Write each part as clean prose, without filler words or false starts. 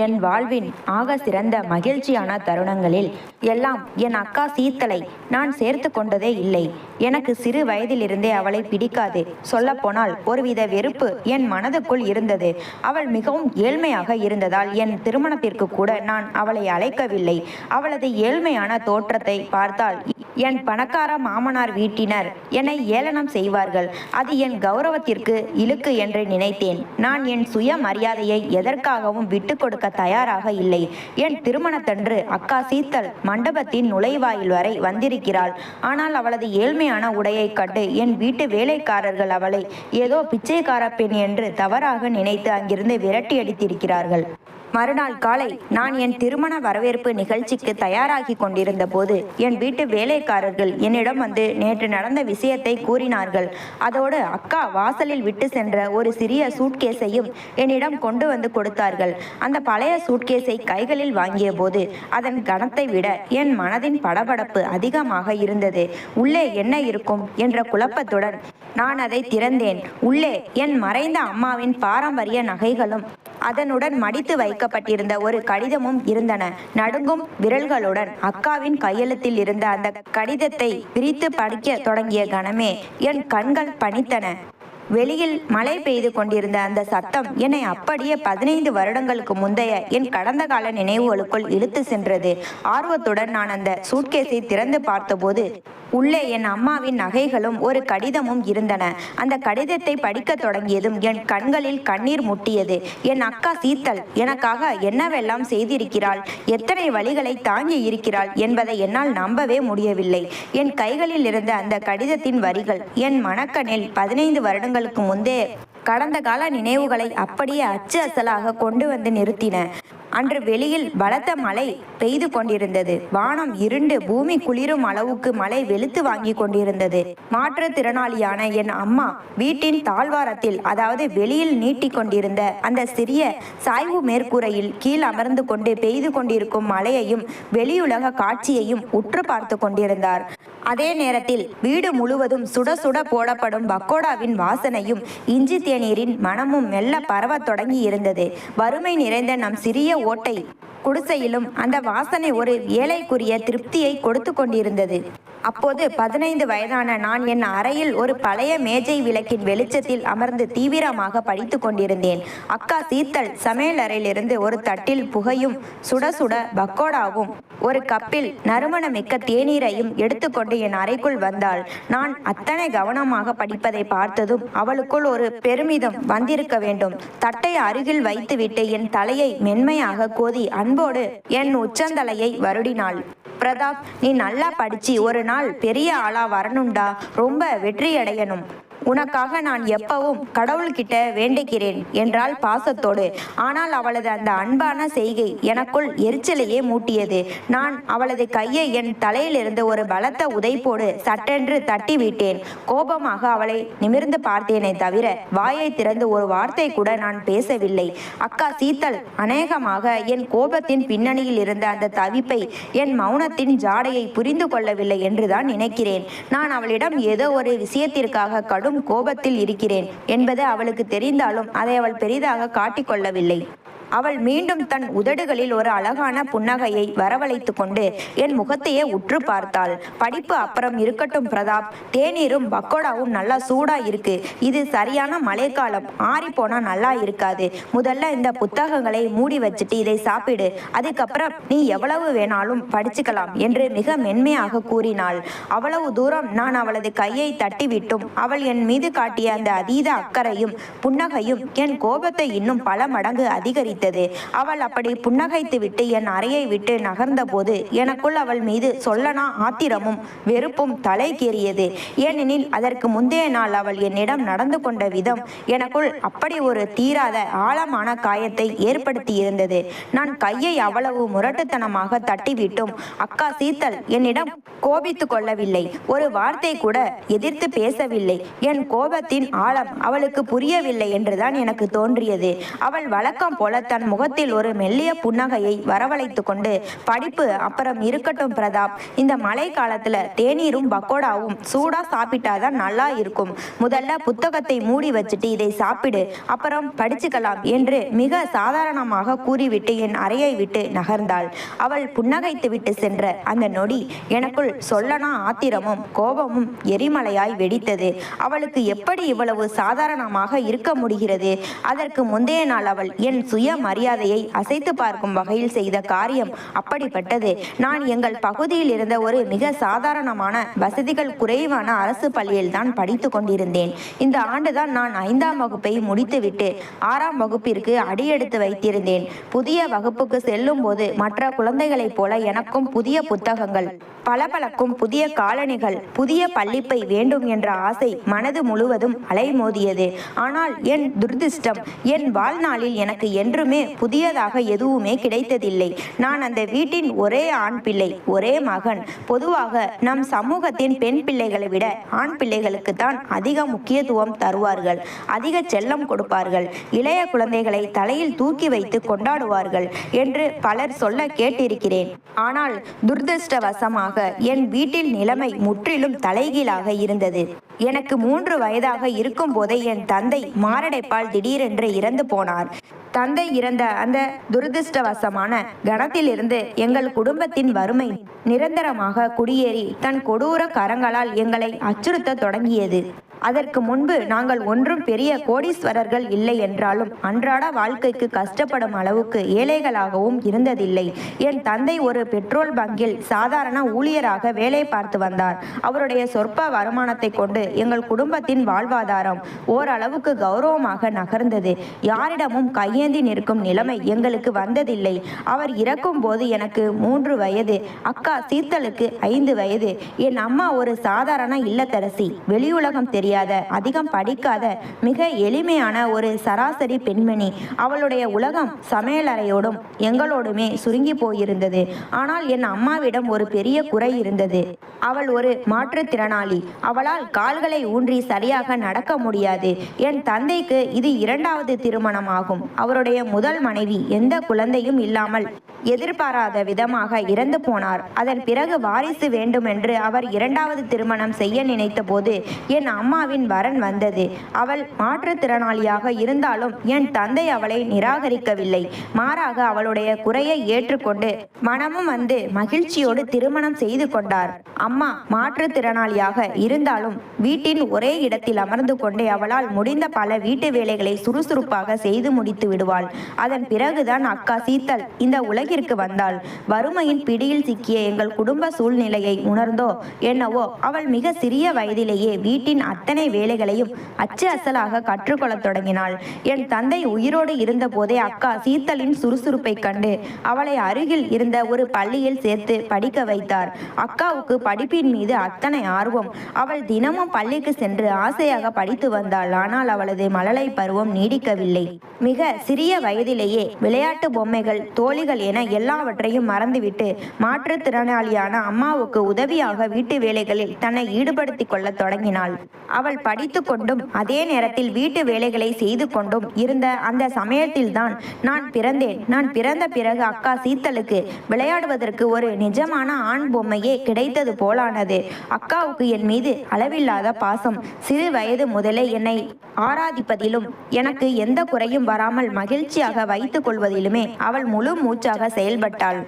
என் வாழ்வின் ஆக சிறந்த மகிழ்ச்சியான தருணங்களில் எல்லாம் என் அக்கா சீத்தலை நான் சேர்த்து கொண்டதே இல்லை. எனக்கு சிறு வயதிலிருந்தே அவளை பிடிக்காது. சொல்லப்போனால் ஒருவித வெறுப்பு என் மனதுக்குள் இருந்தது. அவள் மிகவும் ஏழ்மையாக இருந்ததால் என் திருமணத்திற்கு கூட நான் அவளை அழைக்கவில்லை. அவளது ஏழ்மையான தோற்றத்தை பார்த்தால் என் பணக்கார மாமனார் வீட்டினர் என்னை ஏளனம் செய்வார்கள். அது என் கௌரவத்திற்கு இழுக்கு என்று நினைத்தேன். நான் என் சுய மரியாதையை எதற்காகவும் விட்டு கொடுக்க தயாராக இல்லை. என் திருமணத்தன்று அக்கா சீத்தல் மண்டபத்தின் நுழைவாயில் வரை வந்திருக்கிறாள். ஆனால் அவளது ஏழ்மையான உடையை கண்டு என் வீட்டு வேலைக்காரர்கள் அவளை ஏதோ பிச்சைக்கார பெண் என்று தவறாக நினைத்து அங்கிருந்து விரட்டி அடித்திருக்கிறார்கள். மறுநாள் காலை நான் என் திருமண வரவேற்பு நிகழ்ச்சிக்கு தயாராகி கொண்டிருந்த போது என் வீட்டு வேலைக்காரர்கள் என்னிடம் வந்து நேற்று நடந்த விஷயத்தை கூறினார்கள். அதோடு அக்கா வாசலில் விட்டு சென்ற ஒரு சிறிய சூட்கேஸையும் என்னிடம் கொண்டு வந்து கொடுத்தார்கள். அந்த பழைய சூட்கேஸை கைகளில் வாங்கிய போது அதன் கனத்தை விட என் மனதின் படபடப்பு அதிகமாக இருந்தது. உள்ளே என்ன இருக்கும் என்ற குழப்பத்துடன் நான் அதை திறந்தேன். உள்ளே என் மறைந்த அம்மாவின் பாரம்பரிய நகைகளும் அதனுடன் மடித்து வைக்கப்பட்டிருந்த ஒரு கடிதமும் இருந்தன. நடுங்கும் விரல்களுடன் அக்காவின் கையெழுத்தில் இருந்த அந்த கடிதத்தை பிரித்து படிக்க தொடங்கிய கணமே என் கண்கள் பனித்தன. வெளியில் மழை பெய்து கொண்டிருந்த அந்த சத்தம் என்னை அப்படியே 15 வருடங்களுக்கு முந்தைய என் கடந்த கால நினைவுகளுக்குள் இழுத்து சென்றது. ஆர்வத்துடன் நான் அந்த சூட்கேஸை திறந்து பார்த்தபோது உள்ளே என் அம்மாவின் நகைகளும் ஒரு கடிதமும் இருந்தன. அந்த கடிதத்தை படிக்க தொடங்கியதும் என் கண்களில் கண்ணீர் முட்டியது. என் அக்கா சீத்தல் எனக்காக என்னவெல்லாம் செய்திருக்கிறாள், எத்தனை வழிகளை தாங்கி இருக்கிறாள் என்பதை என்னால் நம்பவே முடியவில்லை. என் கைகளில் இருந்த அந்த கடிதத்தின் வரிகள் என் மனக்கண்ணில் 15 வருடங்களுக்கு முன்பே கடந்த கால நினைவுகளை அப்படியே அச்சு அசலாக கொண்டு வந்து நிறுத்தின. அன்று வெளியில் பலத்த மழை பெய்து கொண்டிருந்தது. வானம் இருண்டு பூமி குளிரும் அளவுக்கு மழை வெளுத்து வாங்கி கொண்டிருந்தது. மாற்றுத்திறனாளியான என் அம்மா வீட்டின் தாழ்வாரத்தில், அதாவது வெளியில் நீட்டி கொண்டிருந்த அந்த சிறிய சாய்வு மேற்கூரையில் கீழ் அமர்ந்து கொண்டு பெய்து கொண்டிருக்கும் மழையையும் வெளியுலக காட்சியையும் உற்று பார்த்து கொண்டிருந்தார். அதே நேரத்தில் வீடு முழுவதும் சுட சுட போடப்படும் பக்கோடாவின் வாசனையும் இஞ்சி தேநீரின் மனமும் மெல்ல பரவத் தொடங்கி இருந்தது. வறுமை நிறைந்த நம் சிறிய ஓட்டை குடிசையிலும் அந்த வாசனை ஒரு ஏழைக்குரிய திருப்தியை கொடுத்து கொண்டிருந்தது. அப்போது 15 வயதான நான் என் அறையில் ஒரு பழைய மேஜை விளக்கின் வெளிச்சத்தில் அமர்ந்து தீவிரமாக படித்து கொண்டிருந்தேன். அக்கா சீத்தல் சமையலறையிலிருந்து ஒரு தட்டில் புகையும் சுட சுட பக்கோடாவும் ஒரு கப்பில் நறுமணமிக்க தேநீரையும் எடுத்துக்கொண்டு என் அறைக்குள் வந்தாள். நான் அத்தனை கவனமாக படிப்பதை பார்த்ததும் அவளுக்குள் ஒரு பெருமிதம் வந்திருக்க வேண்டும். தட்டை அருகில் வைத்துவிட்டு என் தலையை மென்மையாக கோதி அன்போடு என் உச்சந்தலையை வருடினாள். பிரதாப், நீ நல்லா படிச்சு ஒரு நாள் பெரிய ஆளா வரணும்டா, ரொம்ப வெற்றியடையணும். உனக்காக நான் எப்பவும் கடவுள்கிட்ட வேண்டிக்கிறேன் என்றாள் பாசத்தோடு. ஆனால் அவளது அந்த அன்பான செய்கை எனக்குள் எரிச்சலையே மூட்டியது. நான் அவளது கையை என் தலையிலிருந்து ஒரு பலத்த உதைப்போடு சட்டென்று தட்டி விட்டேன். கோபமாக அவளை நிமிர்ந்து பார்த்தேனே தவிர வாயை திறந்து ஒரு வார்த்தை கூட நான் பேசவில்லை. அக்கா சீத்தல் அநேகமாக என் கோபத்தின் பின்னணியில் இருந்த அந்த தவிப்பை, என் மௌனத்தின் ஜாடையை புரிந்து கொள்ளவில்லை என்றுதான் நினைக்கிறேன். நான் அவளிடம் ஏதோ ஒரு விஷயத்திற்காக கடும் கோபத்தில் இருக்கிறேன் என்பது அவளுக்கு தெரிந்தாலும் அதை அவள் பெரிதாக காட்டிக்கொள்ளவில்லை. அவள் மீண்டும் தன் உதடுகளில் ஒரு அழகான புன்னகையை வரவழைத்து கொண்டு என் முகத்தையே உற்று பார்த்தாள். படிப்பு அப்புறம் இருக்கட்டும் பிரதாப், தேநீரும் பக்கோடாவும் நல்லா சூடா இருக்கு. இது சரியான மழைக்காலம், ஆறி போனா நல்லா இருக்காது. முதல்ல இந்த புத்தகங்களை மூடி வச்சுட்டு இதை சாப்பிடு, அதுக்கப்புறம் நீ எவ்வளவு வேணாலும் படிச்சுக்கலாம் என்று மிக மென்மையாக கூறினாள். அவ்வளவு தூரம் நான் அவளது கையை தட்டிவிட்டும் அவள் என் மீது காட்டிய அந்த அதீத அக்கறையும் புன்னகையும் என் கோபத்தை இன்னும் பல மடங்கு அதிகரித்தது. அவள் அப்படி புன்னகைத்து விட்டு என் அறையை விட்டு நகர்ந்த போது எனக்குள் அவள் மீது சொல்லனா ஆத்திரமும் வெறுப்பும் தலைக்கேறியது. ஏனெனில் அதற்கு முந்தைய நாள் அவள் என்னிடம் நடந்து கொண்ட விதம் எனக்குள் அப்படி ஒரு தீராத ஆழமான காயத்தை ஏற்படுத்தி இருந்தது. நான் கையை அவ்வளவு முரட்டுத்தனமாக தட்டிவிட்டும் அக்கா சீத்தல் என்னிடம் கோபித்து கொள்ளவில்லை. ஒரு வார்த்தை கூட எதிர்த்து பேசவில்லை. என் கோபத்தின் ஆழம் அவளுக்கு புரியவில்லை என்றுதான் எனக்கு தோன்றியது. அவள் வழக்கம் போல தன் முகத்தில் ஒரு மெல்லிய புன்னகையை வரவழைத்து கொண்டு, படிப்பு அப்புறம் இருக்கட்டும் பிரதாப், இந்த மழை காலத்துல தேநீரும் பக்கோடாவும் சூடா சாப்பிட்டாதான் நல்லா இருக்கும். முதல்ல புத்தகத்தை மூடி வச்சுட்டு இதை சாப்பிடு, அப்புறம் படிச்சுக்கலாம் என்று மிக சாதாரணமாக கூறிவிட்டு என் அறையை விட்டு நகர்ந்தாள். அவள் புன்னகைத்து விட்டு சென்ற அந்த நொடி எனக்குள் சொல்லனா ஆத்திரமும் கோபமும் எரிமலையாய் வெடித்தது. அவளுக்கு எப்படி இவ்வளவு சாதாரணமாக இருக்க முடிகிறது? அதற்கு முந்தைய நாள் அவள் என் சுய மரியாதையை அசைத்து பார்க்கும் வகையில் செய்த காரியம் அப்படிப்பட்டது. நான் எங்கள் பகுதியில் இருந்த ஒரு மிக சாதாரணமான வசதிகள் குறைவான அரசு பள்ளியில் தான் படித்து கொண்டிருந்தேன். இந்த ஆண்டுதான் நான் 5ஆம் வகுப்பை முடித்துவிட்டு 6ஆம் வகுப்பிற்கு அடியெடுத்து வைத்திருந்தேன். புதிய வகுப்புக்கு செல்லும் போது மற்ற குழந்தைகளைப் போல எனக்கும் புதிய புத்தகங்கள், பளபளக்கும் புதிய காலணிகள், புதிய பள்ளிப்பை வேண்டும் என்ற ஆசை மனது முழுவதும் அலைமோதியது. ஆனால் என் துரதிர்ஷ்டம், என் வாழ்நாளில் எனக்கு என்றுமே புதியதாக எதுவுமே கிடைத்ததில்லை. நான் அந்த வீட்டின் ஒரே ஆண் பிள்ளை, ஒரே மகன். பொதுவாக நம் சமூகத்தின் பெண் பிள்ளைகளை விட ஆண் பிள்ளைகளுக்கு தான் அதிக முக்கியத்துவம் தருவார்கள், அதிக செல்லம் கொடுப்பார்கள், இளைய குழந்தைகளை தலையில் தூக்கி வைத்து கொண்டாடுவார்கள் என்று பலர் சொல்ல கேட்டிருக்கிறேன். ஆனால் துரதிர்ஷ்டவசமாக என் வீட்டில் நிலைமை முற்றிலும் தலைகீழாக இருந்தது. எனக்கு 3 வயதாக இருக்கும் போதே என் தந்தை மாரடைப்பால் திடீரென்று இறந்து போனார். தந்தை இறந்த அந்த துரதிர்ஷ்டவசமான கணத்திலிருந்து எங்கள் குடும்பத்தின் வறுமை நிரந்தரமாக குடியேறி தன் கொடூர கரங்களால் எங்களை அச்சுறுத்த தொடங்கியது. அதற்கு முன்பு நாங்கள் ஒன்றும் பெரிய கோடீஸ்வரர்கள் இல்லை என்றாலும் அன்றாட வாழ்க்கைக்கு கஷ்டப்படும் அளவுக்கு ஏழைகளாகவும் இருந்ததில்லை. என் தந்தை ஒரு பெட்ரோல் பங்கில் சாதாரண ஊழியராக வேலை பார்த்து வந்தார். அவருடைய சொற்ப வருமானத்தை கொண்டு எங்கள் குடும்பத்தின் வாழ்வாதாரம் ஓரளவுக்கு கௌரவமாக நகர்ந்தது. யாரிடமும் கையேந்தி நிற்கும் நிலைமை எங்களுக்கு வந்ததில்லை. அவர் இறக்கும் போது எனக்கு 3 வயது, அக்கா சீத்தலுக்கு 5 வயது. என் அம்மா ஒரு சாதாரண இல்லத்தரசி, வெளியுலகம் தெரியாத, அதிகம் படிக்காத, மிக எளிமையான ஒரு சராசரி பெண்மணி. அவளுடைய உலகம் சமையலறையோடும் எங்களோடுமே சுருங்கி போயிருந்தது. ஆனால் என் அம்மாவிடம் ஒரு பெரிய குறை இருந்தது. அவள் ஒரு மாற்றுத்திறனாளி. அவளால் கால்களை ஊன்றி சரியாக நடக்க முடியாது. என் தந்தைக்கு இது 2வது திருமணமாகும். அவருடைய முதல் மனைவி எந்த குழந்தையும் இல்லாமல் எதிர்பாராத விதமாக இறந்து போனார். அதன் பிறகு வாரிசு வேண்டுமென்று அவர் 2வது திருமணம் செய்ய நினைத்த போது என் அம்மாவின் வரன் வந்தது. அவள் மாற்றுத்திறனாளியாக இருந்தாலும் என் தந்தை அவளை நிராகரிக்கவில்லை. மாறாக அவளுடைய குறையை ஏற்றுக்கொண்டு மனமும் வந்து மகிழ்ச்சியோடு திருமணம் செய்து கொண்டார். அம்மா மாற்றுத்திறனாளியாக இருந்தாலும் வீட்டின் ஒரே இடத்தில் அமர்ந்து கொண்டே அவளால் முடிந்த பல வீட்டு வேலைகளை சுறுசுறுப்பாக செய்து முடித்து விடுவாள். அதன் பிறகுதான் அக்கா சீத்தல் இந்த உலகிற்கு வந்தாள். வறுமையின் பிடியில் சிக்கிய எங்கள் குடும்ப சூழ்நிலையை உணர்ந்தோ என்னவோ அவள் மிக சிறிய வயதிலேயே வீட்டின் அத்தனை வேலைகளையும் அச்சு அசலாக கற்றுக்கொள்ளத் தொடங்கினாள். என் தந்தை உயிரோடு இருந்த போதே அக்கா சீத்தலின் சுறுசுறுப்பை கண்டு அவளை அருகில் இருந்த ஒரு பள்ளியில் சேர்த்து படிக்க வைத்தார். அக்காவுக்கு படிப்பின் மீது அத்தனை ஆர்வம். அவள் தினமும் பள்ளிக்கு சென்று ஆசையாக படித்து வந்தாள். ஆனால் அவளது மழலை பருவம் நீடிக்கவில்லை. மிக சிறிய வயதிலேயே விளையாட்டு பொம்மைகள், தோழிகள் என எல்லாவற்றையும் மறந்துவிட்டு மாற்றுத்திறனாளியான அம்மாவுக்கு உதவியாக வீட்டு வேலைகளில் தன்னை ஈடுபடுத்திக் கொள்ள தொடங்கினாள். அவள் படித்து கொண்டும் அதே நேரத்தில் வீட்டு வேலைகளை செய்து கொண்டும் இருந்த அந்த சமயத்தில்தான் நான் பிறந்தேன். நான் பிறந்த பிறகு அக்கா சீத்தலுக்கு விளையாடுவதற்கு ஒரு நிஜமான ஆண் பொம்மையே கிடைத்தது போலானது. அக்காவுக்கு என் மீது அளவில்லாத பாசம். சிறு வயது முதலே என்னை ஆராதிப்பதிலும் எனக்கு எந்த குறையும் வராமல் மகிழ்ச்சியாக வைத்துக் கொள்வதிலுமே அவள் முழு மூச்சாக செயல்பட்டாள்.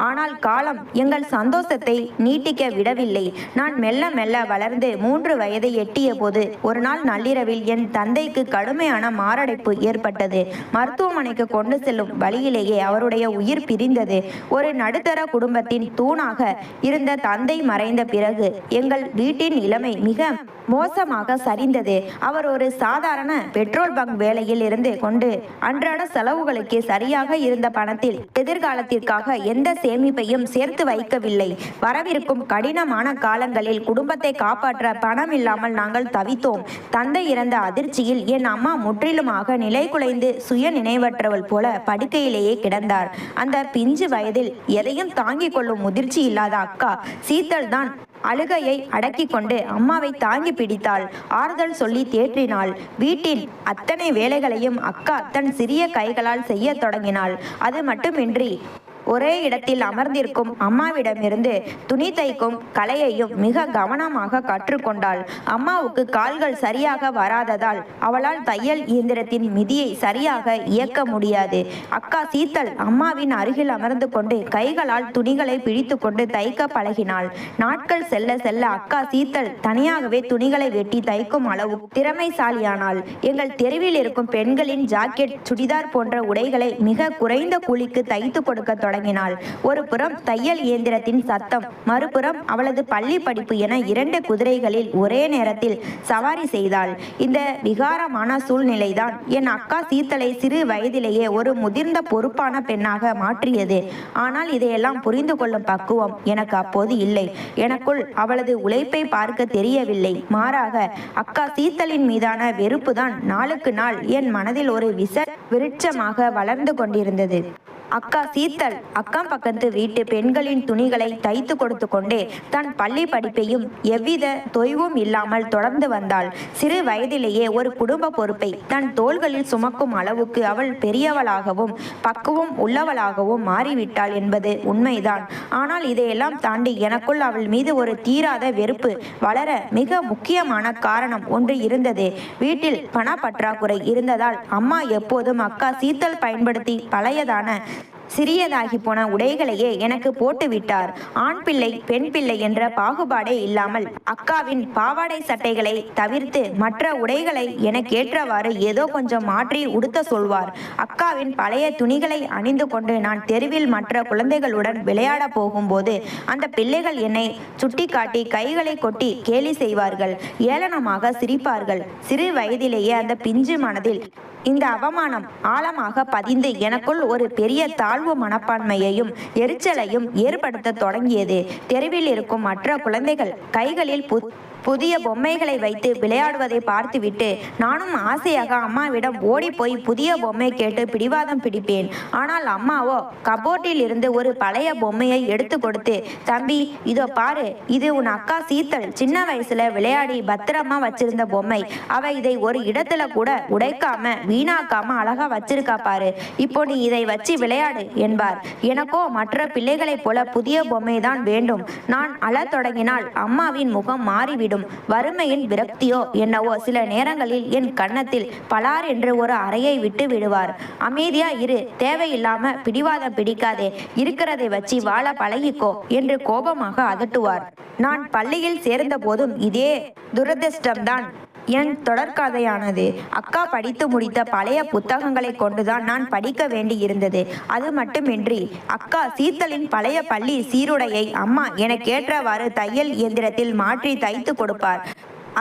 ஆனால் காலம் எங்கள் சந்தோஷத்தை நீட்டிக்க விடவில்லை. நான் மெல்ல மெல்ல வளர்ந்து 3 வயதை எட்டிய போது ஒரு நாள் நள்ளிரவில் என் தந்தைக்கு கடுமையான மாரடைப்பு ஏற்பட்டது. மருத்துவமனைக்கு கொண்டு செல்லும் வழியிலேயே அவருடைய உயிர் பிரிந்தது. ஒரு நடுத்தர குடும்பத்தின் தூணாக இருந்த தந்தை மறைந்த பிறகு எங்கள் வீட்டின் நிலைமை மிக மோசமாக சரிந்தது. அவர் ஒரு சாதாரண பெட்ரோல் பங்க் வேலையில் இருந்து கொண்டு அன்றாட செலவுகளுக்கு சரியாக இருந்த பணத்தில் எதிர்காலத்திற்காக எந்த சேமிப்பையும் சேர்த்து வைக்கவில்லை. வரவிருக்கும் கடினமான காலங்களில் குடும்பத்தை காப்பாற்ற பணம் இல்லாமல் நாங்கள் தவித்தோம். தந்தை இறந்த அதிர்ச்சியில் என் அம்மா முற்றிலுமாக நிலை குலைந்து சுய நினைவற்றவள் போல படுக்கையிலேயே கிடந்தார். அந்த பிஞ்சு வயதில் எதையும் தாங்கிக் கொள்ளும் முதிர்ச்சி இல்லாத அக்கா சீத்தல் தான் அழுகையை அடக்கி கொண்டு அம்மாவை தாங்கி பிடித்தாள். ஆறுதல் சொல்லி தேற்றினாள். வீட்டின் அத்தனை வேலைகளையும் அக்கா தன் சிறிய கைகளால் செய்ய தொடங்கினாள். அது மட்டுமின்றி ஒரே இடத்தில் அமர்ந்திருக்கும் அம்மாவிடமிருந்து துணி தைக்கும் கலையையும் மிக கவனமாக கற்றுக்கொண்டாள். அம்மாவுக்கு கால்கள் சரியாக வராததால் அவளால் தையல் இயந்திரத்தின் மிதியை சரியாக இயக்க முடியாது. அக்கா சீத்தல் அம்மாவின் அருகில் அமர்ந்து கொண்டு கைகளால் துணிகளை பிடித்து கொண்டு தைக்க பழகினாள். நாட்கள் செல்ல செல்ல அக்கா சீத்தல் தனியாகவே துணிகளை வெட்டி தைக்கும் அளவு திறமைசாலியானாள். எங்கள் தெருவில் இருக்கும் பெண்களின் ஜாக்கெட், சுடிதார் போன்ற உடைகளை மிக குறைந்த கூலிக்கு தைத்து கொடுக்க தொடங்கினாள். ஒரு புறம் தையல் இயந்திரத்தின் சத்தம், மறுபுறம் அவளது பள்ளி படிப்பு என 2 குதிரைகளில் ஒரே நேரத்தில் சவாரி செய்தாள். இந்த விகாரமான சூழ்நிலைதான் என் அக்கா சீத்தலை சிறு வயதிலேயே ஒரு முதிர்ந்த பொறுப்பான பெண்ணாக மாற்றியது. ஆனால் இதையெல்லாம் புரிந்து கொள்ளும் பக்குவம் எனக்கு அப்போது இல்லை. எனக்குள் அவளது உழைப்பை பார்க்க தெரியவில்லை. மாறாக அக்கா சீத்தலின் மீதான வெறுப்புதான் நாளுக்கு நாள் என் மனதில் ஒரு விருட்சமாக வளர்ந்து கொண்டிருந்தது. அக்கா சீத்தல் அக்கம் பக்கத்து வீட்டு பெண்களின் துணிகளை தைத்து கொடுத்து கொண்டே தன் பள்ளி படிப்பையும் எவ்வித தொய்வும் இல்லாமல் தொடர்ந்து வந்தாள். சிறு வயதிலேயே ஒரு குடும்ப பொறுப்பை தன் தோள்களில் சுமக்கும் அளவுக்கு அவள் பெரியவளாகவும் பக்குவம் உள்ளவளாகவும் மாறிவிட்டாள் என்பது உண்மைதான். ஆனால் இதையெல்லாம் தாண்டி எனக்குள் அவள் மீது ஒரு தீராத வெறுப்பு வளர மிக முக்கியமான காரணம் ஒன்று இருந்தது. வீட்டில் பண பற்றாக்குறை இருந்ததால் அம்மா எப்போதும் அக்கா சீத்தல் பயன்படுத்தி பழையதான சிறியதாகி போன உடைகளையே எனக்கு போட்டு விட்டார். ஆண் பிள்ளை பெண் பிள்ளை என்ற பாகுபாடே இல்லாமல் அக்காவின் பாவாடை சட்டைகளை தவிர்த்து மற்ற உடைகளை எனக்கேற்றவாறு ஏதோ கொஞ்சம் மாற்றி உடுத்த சொல்வார். அக்காவின் பழைய துணிகளை அணிந்து கொண்டு நான் தெருவில் மற்ற குழந்தைகளுடன் விளையாட போகும்போது அந்த பிள்ளைகள் என்னை சுட்டி காட்டி கைகளை கொட்டி கேலி செய்வார்கள், ஏளனமாக சிரிப்பார்கள். சிறு வயதிலேயே அந்த பிஞ்சு மனதில் இந்த அவமானம் ஆழமாக பதிந்து எனக்குள் ஒரு பெரிய தாழ்வு மனப்பான்மையையும் எரிச்சலையும் ஏற்படுத்த தொடங்கியது. தெருவில் இருக்கும் மற்ற குழந்தைகள் கைகளில் புதிய பொம்மைகளை வைத்து விளையாடுவதை பார்த்துவிட்டு நானும் ஆசையாக அம்மாவிடம் ஓடி போய் புதிய பொம்மை கேட்டு பிடிவாதம் பிடிப்பேன். ஆனால் அம்மாவோ கபோர்டில் இருந்து ஒரு பழைய பொம்மையை எடுத்து கொடுத்து, தம்பி இதோ பாரு, இது உன் அக்கா சீத்தல் சின்ன வயசுல விளையாடி பத்திரமா வச்சிருந்த பொம்மை. அவ இதை ஒரு இடத்துல கூட உடைக்காம வீணாக்காம அழகா வச்சிருக்கா பாரு, இப்போ நீ இதை வச்சு விளையாடு என்பார். எனக்கோ மற்ற பிள்ளைகளைப் போல புதிய பொம்மை தான் வேண்டும். நான் அழத் தொடங்கினால் அம்மாவின் முகம் மாறிவிடும். வறுமையின் விரக்தியோ என்னவோ சில நேரங்களில் என் கன்னத்தில் பலார் என்று ஒரு அறையை விட்டு விடுவார். அமைதியா இரு, தேவையில்லாம பிடிவாதம் பிடிக்காதே, இருக்கிறதை வச்சு வாழ பழகிக்கோ என்று கோபமாக அதட்டுவார். நான் பள்ளியில் சேர்ந்த போதும் இதே துரதிர்ஷ்டம்தான் என் தொடர்கதையானது. அக்கா படித்து முடித்த பழைய புத்தகங்களை கொண்டுதான் நான் படிக்க வேண்டி இருந்தது. அது மட்டுமின்றி அக்கா சீத்தலின் பழைய பள்ளி சீருடையை அம்மா எனக்கேற்றவாறு தையல் இயந்திரத்தில் மாற்றி தைத்து கொடுப்பார்.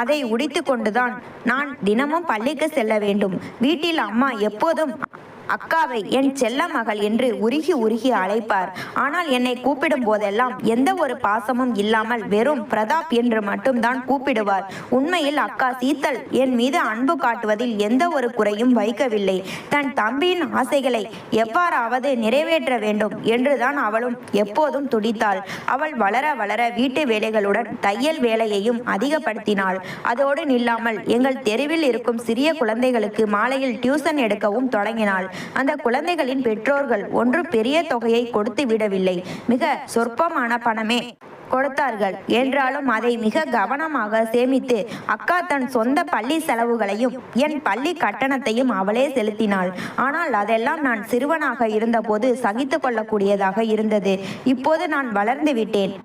அதை உடித்து கொண்டுதான் நான் தினமும் பள்ளிக்கு செல்ல வேண்டும். வீட்டில் அம்மா எப்போதும் அக்காவை என் செல்ல மகள் என்று உருகி உருகி அழைப்பார். ஆனால் என்னை கூப்பிடும் போதெல்லாம் எந்த ஒரு பாசமும் இல்லாமல் வெறும் பிரதாப் என்று மட்டும்தான் கூப்பிடுவார். உண்மையில் அக்கா சீத்தல் என் மீது அன்பு காட்டுவதில் எந்த ஒரு குறையும் வைக்கவில்லை. தன் தம்பியின் ஆசைகளை எவ்வாறாவது நிறைவேற்ற வேண்டும் என்றுதான் அவளும் எப்போதும் துடித்தாள். அவள் வளர வளர வீட்டு வேலைகளுடன் தையல் வேலையையும் அதிகப்படுத்தினாள். அதோடு நில்லாமல் எங்கள் தெருவில் இருக்கும் சிறிய குழந்தைகளுக்கு மாலையில் டியூஷன் எடுக்கவும் தொடங்கினாள். அந்த குழந்தைகளின் பெற்றோர்கள் ஒன்றும் பெரிய தொகையை கொடுத்து விடவில்லை. மிக சொற்பமான பணமே கொடுத்தார்கள். என்றாலும் அதை மிக கவனமாக சேமித்து அக்கா தன் சொந்த பள்ளி செலவுகளையும் என் பள்ளி கட்டணத்தையும் அவளே செலுத்தினாள். ஆனால் அதெல்லாம் நான் சிறுவனாக இருந்தபோது சகித்து கொள்ளக்கூடியதாக இருந்தது. இப்போது நான் வளர்ந்து விட்டேன்,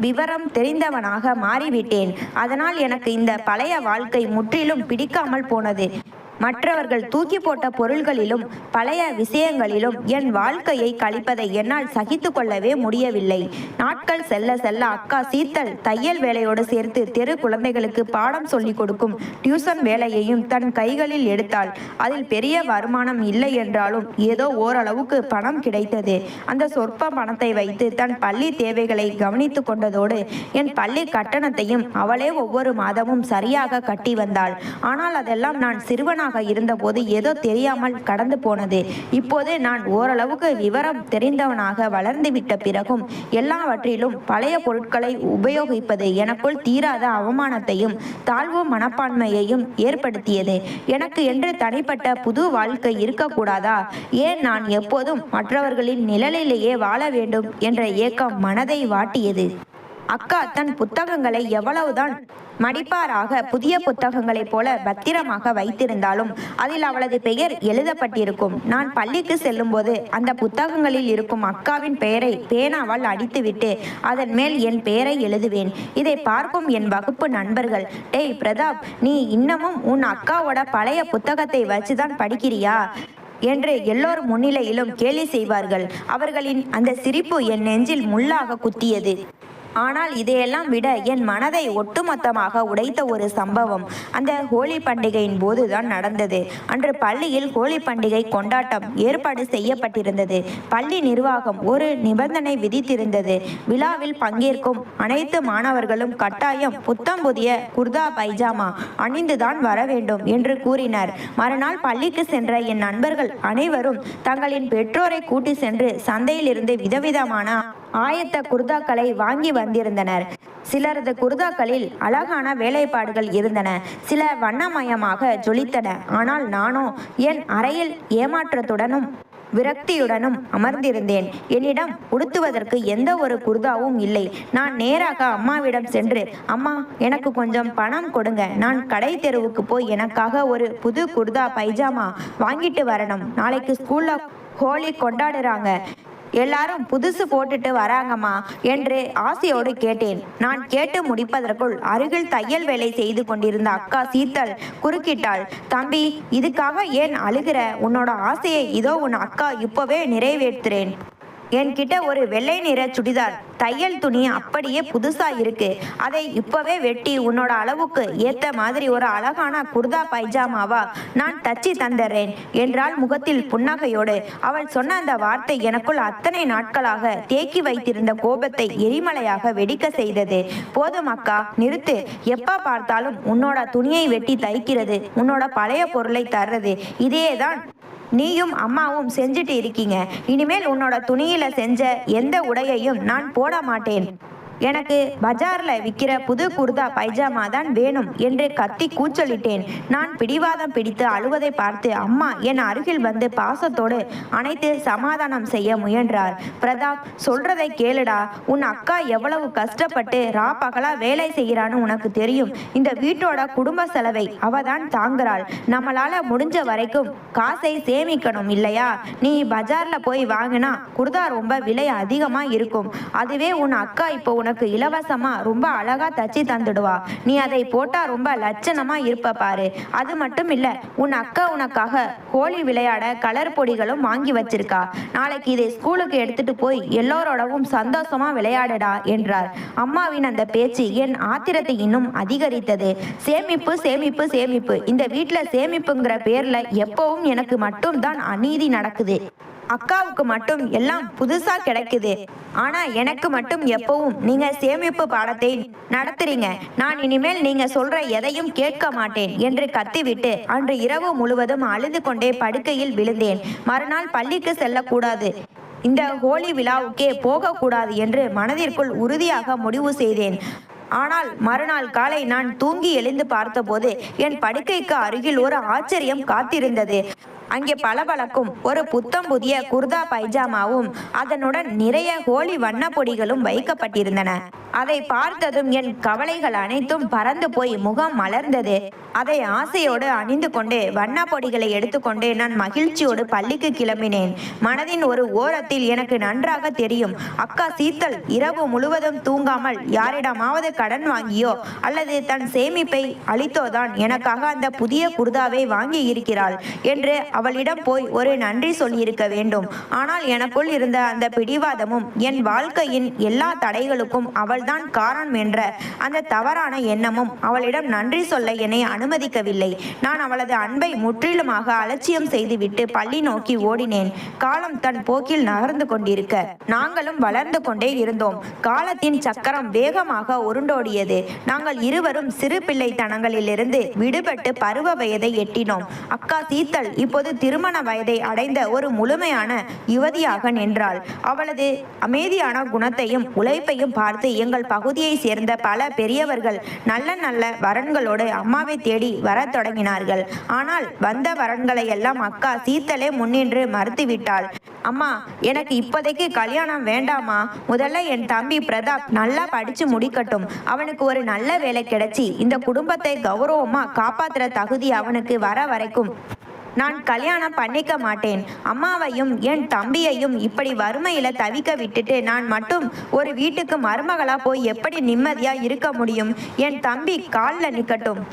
விவரம் தெரிந்தவனாக மாறிவிட்டேன். அதனால் எனக்கு இந்த பழைய வாழ்க்கை முற்றிலும் பிடிக்காமல் போனது. மற்றவர்கள் தூக்கி போட்ட பொருள்களிலும் பழைய விஷயங்களிலும் என் வாழ்க்கையை கழிப்பதை என்னால் சகித்து கொள்ளவே முடியவில்லை. நாட்கள் செல்ல செல்ல அக்கா சீத்தல் தையல் வேலையோடு சேர்த்து தெரு குழந்தைகளுக்கு பாடம் சொல்லிக் கொடுக்கும் டியூஷன் வேலையையும் தன் கைகளில் எடுத்தாள். அதில் பெரிய வருமானம் இல்லை என்றாலும் ஏதோ ஓரளவுக்கு பணம் கிடைத்தது. அந்த சொற்ப பணத்தை வைத்து தன் பள்ளி தேவைகளை கவனித்து கொண்டதோடு என் பள்ளி கட்டணத்தையும் அவளே ஒவ்வொரு மாதமும் சரியாக கட்டி வந்தாள். ஆனால் அதெல்லாம் நான் சிறுவனாக சின்னமாக இருந்தபோது ஏதோ தெரியாமல் கடந்து போனது. இப்போது நான் ஓரளவுக்கு விவரம் தெரிந்தவனாக வளர்ந்துவிட்ட பிறகும் எல்லாவற்றிலும் பழைய பொருட்களை உபயோகிப்பது எனக்குள் தீராத அவமானத்தையும் தாழ்வு மனப்பான்மையையும் ஏற்படுத்தியது. எனக்கு என்று தனிப்பட்ட புது வாழ்க்கை இருக்கக்கூடாதா? ஏன் நான் எப்போதும் மற்றவர்களின் நிழலிலேயே வாழ வேண்டும் என்ற ஏக்கம் மனதை வாட்டியது. அக்கா தன் புத்தகங்களை எவ்வளவுதான் மடிப்பாராக புதிய புத்தகங்களைப் போல பத்திரமாக வைத்திருந்தாலும் அதில் அவளது பெயர் எழுதப்பட்டிருக்கும். நான் பள்ளிக்கு செல்லும்போது அந்த புத்தகங்களில் இருக்கும் அக்காவின் பெயரை பேனாவால் அடித்துவிட்டு அதன் மேல் என் பெயரை எழுதுவேன். இதை பார்க்கும் என் வகுப்பு நண்பர்கள், டேய் பிரதாப், நீ இன்னமும் உன் அக்காவோட பழைய புத்தகத்தை வச்சுதான் படிக்கிறியா என்று எல்லோரும் முன்னிலையிலும் கேலி செய்வார்கள். அவர்களின் அந்த சிரிப்பு என் நெஞ்சில் முள்ளாக குத்தியது. ஆனால் இதையெல்லாம் விட என் மனதை ஒட்டுமொத்தமாக உடைத்த ஒரு சம்பவம் அந்த ஹோலி பண்டிகையின் போதுதான் நடந்தது. அன்று பள்ளியில் ஹோலி பண்டிகை கொண்டாட்டம் ஏற்பாடு செய்யப்பட்டிருந்தது. பள்ளி நிர்வாகம் ஒரு நிபந்தனை விதித்திருந்தது. விழாவில் பங்கேற்கும் அனைத்து மாணவர்களும் கட்டாயம் புத்தம் புதிய குர்தா பைஜாமா அணிந்துதான் வர வேண்டும் என்று கூறினர். மறுநாள் பள்ளிக்கு சென்ற என் நண்பர்கள் அனைவரும் தங்களின் பெற்றோரை கூட்டி சென்று சந்தையில் இருந்து விதவிதமான ஆயத்த குர்தாக்களை வாங்கி வந்திருந்தனர். சிலரது குர்தாக்களில் அழகான வேலைப்பாடுகள் இருந்தன, சில வண்ணமயமாக ஜொலித்தன. ஆனால் நானோ என் அறையில் ஏமாற்றத்துடனும் விரக்தியுடனும் அமர்ந்திருந்தேன். என்னிடம் உடுத்துவதற்கு எந்த ஒரு குர்தாவும் இல்லை. நான் நேராக அம்மாவிடம் சென்று, அம்மா, எனக்கு கொஞ்சம் பணம் கொடுங்க, நான் கடை தெருவுக்கு போய் எனக்காக ஒரு புது குர்தா பைஜாமா வாங்கிட்டு வரணும். நாளைக்கு ஸ்கூல்ல ஹோலி கொண்டாடுறாங்க, எல்லாரும் புதுசு போட்டுட்டு வராங்கம்மா என்று ஆசையோடு கேட்டேன். நான் கேட்டு முடிப்பதற்குள் அருகில் தையல் வேலை செய்து கொண்டிருந்த அக்கா சீத்தல் குறுக்கிட்டாள். தம்பி, இதுக்காக ஏன் அழுகிற? உன்னோட ஆசையை இதோ உன் அக்கா இப்போவே நிறைவேற்றுறேன். என்கிட்ட ஒரு வெள்ளை நிற சுடிதார் தையல் துணி அப்படியே புதுசா இருக்கு, அதை இப்பவே வெட்டி உன்னோட அளவுக்கு ஏத்த மாதிரி ஒரு அழகான குர்தா பைஜாமாவா நான் தச்சு தந்துடுறேன் என்றாள் முகத்தில் புன்னகையோடு. அவள் சொன்ன அந்த வார்த்தை எனக்குள் அத்தனை நாட்களாக தேக்கி வைத்திருந்த கோபத்தை எரிமலையாக வெடிக்க செய்தது. போதும் அக்கா, நிறுத்து. எப்ப பார்த்தாலும் உன்னோட துணியை வெட்டி தைக்கிறது, உன்னோட பழைய பொருளை தர்றது, இதேதான் நீயும் அம்மாவும் செஞ்சுட்டு இருக்கீங்க. இனிமேல் உன்னோட துணியில செஞ்ச எந்த உடையையும் நான் போட மாட்டேன். எனக்கு பஜார்ல விற்கிற புது குர்தா பைஜாமா தான் வேணும் என்று கத்தி கூச்சலிட்டேன். நான் பிடிவாதம் பிடித்து அழுவதை பார்த்து அம்மா என் அருகில் வந்து பாசத்தோடு அனைத்து சமாதானம் செய்ய முயன்றார். பிரதாப், சொல்றதை கேளுடா. உன் அக்கா எவ்வளவு கஷ்டப்பட்டு ரா பகலா வேலை செய்கிறான்னு உனக்கு தெரியும். இந்த வீட்டோட குடும்ப செலவை அவ தான் தாங்குறாள். நம்மளால முடிஞ்ச வரைக்கும் காசை சேமிக்கணும் இல்லையா? நீ பஜார்ல போய் வாங்கினா குர்தா ரொம்ப விலை அதிகமா இருக்கும். அதுவே உன் அக்கா இப்போ உனக்கு இலவசமா ரொம்ப அழகா தச்சு தந்துடுவா. நீ அதை போட்டா ரொம்ப லட்சணமா இருப்ப பாரு. அது மட்டும் இல்ல, உன் அக்கா உனக்காக ஹோலி விளையாட கலர் பொடிகளும் வாங்கி வச்சிருக்கா. நாளைக்கு இதை ஸ்கூலுக்கு எடுத்துட்டு போய் எல்லோரோடவும் சந்தோஷமா விளையாடுடா என்றார். அம்மாவின் அந்த பேச்சு என் ஆத்திரத்தை இன்னும் அதிகரித்தது. சேமிப்பு சேமிப்பு சேமிப்பு, இந்த வீட்டுல சேமிப்புங்கிற பேர்ல எப்பவும் எனக்கு மட்டும் தான் அநீதி நடக்குது. அக்காவுக்கு மட்டும் எல்லாம் புதுசா கிடைக்குது, ஆனா எனக்கு மட்டும் எப்பவும் நீங்க சேமிப்பு பாடத்தை நடத்துறீங்க. நான் இனிமேல் நீங்க சொல்ற எதையும் கேட்க மாட்டேன் என்று கத்திவிட்டு அன்று இரவு முழுவதும் அழுது கொண்டே படுக்கையில் விழுந்தேன். மறுநாள் பள்ளிக்கு செல்லக்கூடாது, இந்த ஹோலி விழாவுக்கே போகக்கூடாது என்று மனதிற்குள் உறுதியாக முடிவு செய்தேன். ஆனால் மறுநாள் காலை நான் தூங்கி எழுந்து பார்த்தபோது என் படுக்கைக்கு அருகில் ஒரு ஆச்சரியம் காத்திருந்தது. அங்கே பளபளக்கும் ஒரு புத்தம் புதிய குர்தா பைஜாமாவும் அதனுடன் நிறைய ஹோலி வண்ண பொடிகளும் வைக்கப்பட்டிருந்தன. அதை பார்த்ததும் என் கவலைகள் அனைத்தும் பறந்து போய் முகம் மலர்ந்தது. அதை ஆசையோடு அணிந்து கொண்டு வண்ண பொடிகளை எடுத்துக்கொண்டு நான் மகிழ்ச்சியோடு பள்ளிக்கு கிளம்பினேன். மனதின் ஒரு ஓரத்தில் எனக்கு நன்றாக தெரியும், அக்கா சீத்தல் இரவு முழுவதும் தூங்காமல் யாரிடமாவது கடன் வாங்கியோ அல்லது தன் சேமிப்பை அளித்தோதான் எனக்காக அந்த புதிய குர்தாவை வாங்கி இருக்கிறாள் என்று அவளிடம் போய் ஒரு நன்றி சொல்லியிருக்க வேண்டும். ஆனால் எனக்குள் இருந்த அந்த பிடிவாதமும் என் வாழ்க்கையின் எல்லா தடைகளுக்கும் அவள்தான் காரணம் என்ற அந்த தவறான எண்ணமும் அவளிடம் நன்றி சொல்ல என்னை அனுமதிக்கவில்லை. நான் அவளது அன்பை முற்றிலுமாக அலட்சியம் செய்துவிட்டு பள்ளி நோக்கி ஓடினேன். காலம் தன் போக்கில் நகர்ந்து கொண்டிருக்க நாங்களும் வளர்ந்து கொண்டே இருந்தோம். காலத்தின் சக்கரம் வேகமாக உருண்டோடியது. நாங்கள் இருவரும் சிறு பிள்ளைத்தனங்களிலிருந்து விடுபட்டு பருவ வயதை எட்டினோம். அக்கா சீத்தல் இப்போது திருமண வயதை அடைந்த ஒரு முழுமையான யுவதியாக நின்றாள். அவளது அமைதியான குணத்தையும் உழைப்பையும் பார்த்து எங்கள் பகுதியை சேர்ந்த பல பெரியவர்கள் நல்ல நல்ல வரன்களோடு அம்மாவை தேடி வரத் தொடங்கினார்கள். ஆனால் வந்த வரன்களை எல்லாம் அக்கா சீத்தலே முன்னின்று மறுத்துவிட்டாள். அம்மா, எனக்கு இப்போதைக்கு கல்யாணம் வேண்டாமா. முதல்ல என் தம்பி பிரதாப் நல்லா படிச்சு முடிக்கட்டும். அவனுக்கு ஒரு நல்ல வேலை கிடைச்சி இந்த குடும்பத்தை கௌரவமா காப்பாத்துற தகுதி அவனுக்கு வர வரைக்கும் நான் கல்யாணம் பண்ணிக்க மாட்டேன். அம்மாவையும் என் தம்பியையும் இப்படி வறுமையில தவிக்க விட்டுட்டு நான் மட்டும் ஒரு வீட்டுக்கு மருமகளா போய் எப்படி நிம்மதியா இருக்க முடியும்? என் தம்பி காலில் நிற்கட்டும்,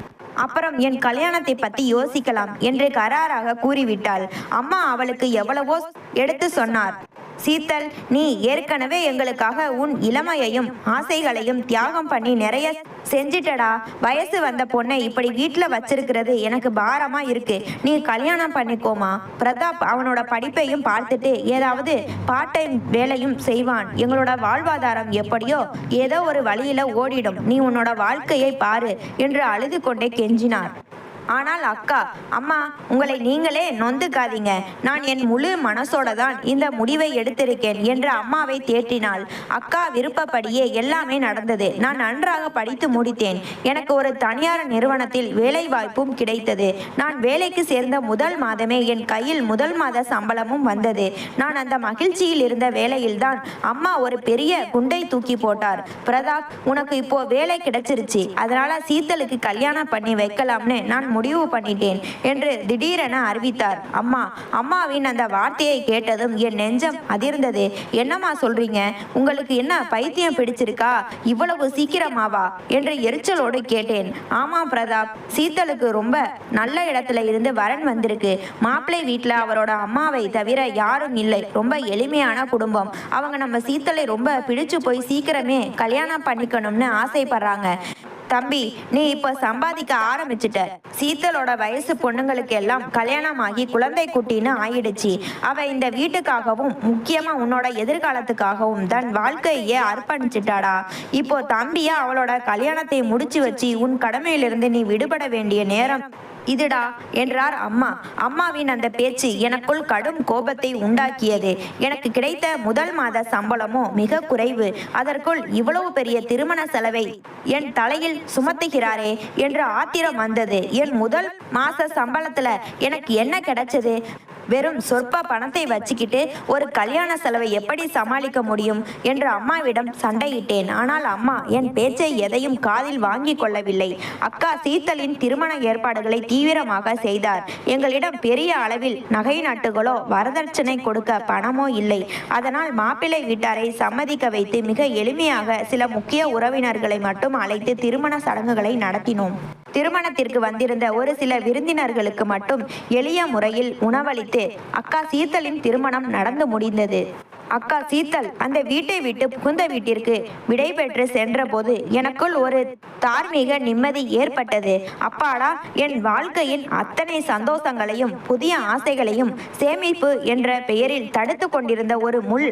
அப்புறம் என் கல்யாணத்தை பத்தி யோசிக்கலாம் என்று கராராக கூறிவிட்டாள். அம்மா அவளுக்கு எவ்வளவோ எடுத்து சொன்னார். சீத்தல், நீ ஏற்கனவே எங்களுக்காக உன் இளமையையும் ஆசைகளையும் தியாகம் பண்ணி நிறைய செஞ்சிட்டடா. வயசு வந்த பொண்ணை இப்படி வீட்டில் வச்சிருக்கிறது எனக்கு பாரமா இருக்கு. நீ கல்யாணம் பண்ணிக்கோமா. பிரதாப் அவனோட படிப்பையும் பார்த்துட்டு ஏதாவது பார்ட் டைம் வேலையும் செய்வான். எங்களோட வாழ்வாதாரம் எப்படியோ ஏதோ ஒரு வழியில ஓடிடும். நீ உன்னோட வாழ்க்கையை பாரு என்று அழுது கொண்டே கெஞ்சினார். ஆனால் அக்கா, அம்மா, உங்களை நீங்களே நொந்துக்காதீங்க. நான் என் முழு மனசோட தான் இந்த முடிவை எடுத்திருக்கேன் என்று அம்மாவை தேற்றினாள். அக்கா விருப்பப்படியே எல்லாமே நடந்தது. நான் நன்றாக படித்து முடித்தேன். எனக்கு ஒரு தனியார் நிறுவனத்தில் வேலை வாய்ப்பும் கிடைத்தது. நான் வேலைக்கு சேர்ந்த முதல் மாதமே என் கையில் முதல் மாத சம்பளமும் வந்தது. நான் அந்த மகிழ்ச்சியில் இருந்த வேலையில்தான் அம்மா ஒரு பெரிய குண்டை தூக்கி போட்டார். பிரதாப், உனக்கு இப்போ வேலை கிடைச்சிருச்சு, அதனால சீத்தலுக்கு கல்யாணம் பண்ணி வைக்கலாம்னு நான் முடிவு பண்ணிட்டேன் என்று திடீரென அறிவித்தார். அம்மாவின் அந்த வார்த்தையை கேட்டதும் என் நெஞ்சம் அதிர்ந்தது. என்னம்மா சொல்றீங்க? உங்களுக்கு என்ன பைத்தியம் பிடிச்சிருக்கா? இவ்வளவு சீக்கிரமாவா என்று எரிச்சலோடு கேட்டேன். ஆமா பிரதாப், சீத்தலுக்கு ரொம்ப நல்ல இடத்துல இருந்து வரன் வந்திருக்கு. மாப்பிள்ளை வீட்டில் அவரோட அம்மாவை தவிர யாரும் இல்லை. ரொம்ப எளிமையான குடும்பம். அவங்க நம்ம சீத்தலை ரொம்ப பிடிச்சு போய் சீக்கிரமே கல்யாணம் பண்ணிக்கணும்னு ஆசைப்படுறாங்க. தம்பி, நீ இப்ப சம்பாதிக்க ஆரம்பிச்சிட்ட. சீத்தலோட வயசு பொண்ணுங்களுக்கு எல்லாம் கல்யாணம் ஆகி குழந்தை குட்டின்னு ஆயிடுச்சு. அவ இந்த வீட்டுக்காகவும் முக்கியமா உன்னோட எதிர்காலத்துக்காகவும் தன் வாழ்க்கையே அர்ப்பணிச்சிட்டாடா. இப்போ தம்பியா அவளோட கல்யாணத்தை முடிச்சு வச்சு உன் கடமையிலிருந்து நீ விடுபட வேண்டிய நேரம் இதுடா என்றார் அம்மா. அம்மாவின் அந்த பேச்சு எனக்குள் கடும் கோபத்தை உண்டாக்கியது. எனக்கு கிடைத்த முதல் மாத சம்பளமோ மிக குறைவு. அதற்குள் இவ்வளவு பெரிய திருமண செலவை என் தலையில் சுமத்துகிறாரே என்று ஆத்திரம் வந்தது. என் முதல் மாச சம்பளத்துல எனக்கு என்ன கிடைச்சது? வெறும் சொற்ப பணத்தை வச்சுக்கிட்டு ஒரு கல்யாண செலவை எப்படி சமாளிக்க முடியும் என்று அம்மாவிடம் சண்டையிட்டேன். ஆனால் அம்மா என் பேச்சை எதையும் காதில் வாங்கி கொள்ளவில்லை. அக்கா சீத்தலின் திருமண ஏற்பாடுகளை தீவிரமாக செய்தார். எங்களிடம் பெரிய அளவில் நகை நட்டுகளோ வரதட்சணை கொடுக்க பணமோ இல்லை. அதனால் மாப்பிள்ளை வீட்டாரை சம்மதிக்க வைத்து மிக எளிமையாக சில முக்கிய உறவினர்களை மட்டும் அழைத்து திருமண சடங்குகளை நடத்தினோம். திருமணத்திற்கு வந்திருந்த ஒரு சில விருந்தினர்களுக்கு மட்டும் எளிய முறையில் உணவளித்து அக்கா சீத்தலின் திருமணம் நடந்து முடிந்தது. அக்கா சீத்தல் அந்த வீட்டை விட்டு புகுந்த வீட்டிற்கு விடை பெற்று சென்ற போது எனக்குள் ஒரு தார்மீக நிம்மதி ஏற்பட்டது. அப்பாடா, என் வாழ்க்கையின் அத்தனை சந்தோஷங்களையும் புதிய ஆசைகளையும் சேமிப்பு என்ற பெயரில் தடுத்து கொண்டிருந்த ஒரு முள்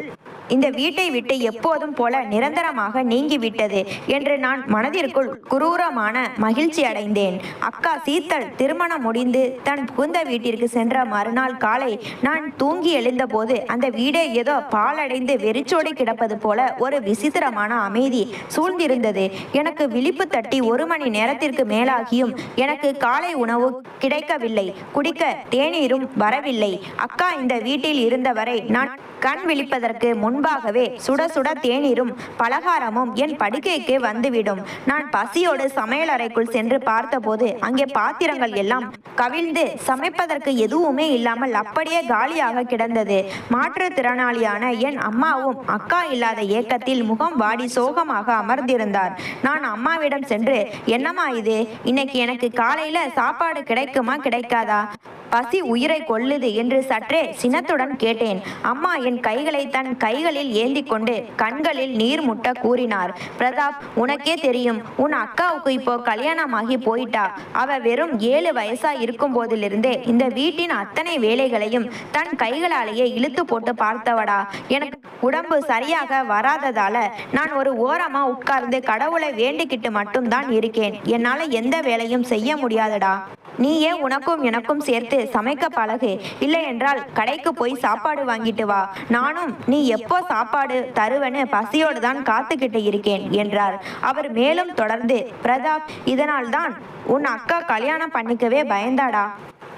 இந்த வீட்டை விட்டு எப்போதும் போல நிரந்தரமாக நீங்கிவிட்டது என்று நான் மனதிற்குள் குரூரமான மகிழ்ச்சி அடைந்தேன். அக்கா சீத்தல் திருமணம் முடிந்து தன் புகுந்த வீட்டிற்கு சென்ற மறுநாள் காலை நான் தூங்கி எழுந்த போது அந்த வீடே ஏதோ பாலடைந்து வெறிச்சோடி கிடப்பது போல ஒரு விசித்திரமான அமைதி சூழ்ந்திருந்தது. எனக்கு விழிப்பு தட்டி 1 மணி நேரத்திற்கு மேலாகியும் எனக்கு காலை உணவு கிடைக்கவில்லை. குடிக்க தேநீரும் வரவில்லை. அக்கா இந்த வீட்டில் இருந்தவரை நான் கண் விழிப்பதற்கு முன்பாகவே சுட சுட தேநீரும் பலகாரமும் என் படுக்கைக்கு வந்துவிடும். நான் பசியோடு சமையல் அறைக்குள் சென்று பார்த்தபோது அங்கே பாத்திரங்கள் எல்லாம் கவிழ்ந்து சமைப்பதற்கு எதுவுமே இல்லாமல் அப்படியே காலியாக கிடந்தது. மாற்றுத்திறனாளியான என் அம்மாவும் அக்கா இல்லாத ஏக்கத்தில் முகம் வாடி சோகமாக அமர்ந்திருந்தார். நான் அம்மாவிடம் சென்று, என்னம்மா இது, இன்னைக்கு எனக்கு காலையில சாப்பாடு கிடைக்குமா கிடைக்காதா? பசி உயிரை கொல்லுது என்று சற்றே சினத்துடன் கேட்டேன். அம்மா என் கைகளை தன் கைகளில் ஏந்தி கொண்டு கண்களில் நீர் முட்ட கூறினார். பிரதாப், உனக்கே தெரியும், உன் அக்காவுக்கு இப்போ கல்யாணமாகி போயிட்டா. அவ வெறும் 7 வயசா இருக்கும் போதிலிருந்தே இந்த வீட்டின் அத்தனை வேலைகளையும் தன் கைகளாலேயே இழுத்து போட்டு பார்த்தவடா. எனக்கு உடம்பு சரியாக வராததால நான் ஒரு ஓரமா உட்கார்ந்து கடவுளை வேண்டிக்கிட்டு மட்டும்தான் இருக்கேன். என்னால எந்த வேலையும் செய்ய முடியாதடா. நீயே உனக்கும் எனக்கும் சேர்த்து சமைக்க பழகு. இல்லை என்றால் கடைக்கு போய் சாப்பாடு வாங்கிட்டு வா. நானும் நீ எப்போ சாப்பாடு தருவன்னு பசியோடு தான் காத்துக்கிட்டு இருக்கேன் என்றார். அவர் மேலும் தொடர்ந்து, பிரதாப், இதனால் தான் உன் அக்கா கல்யாணம் பண்ணிக்கவே பயந்தாடா.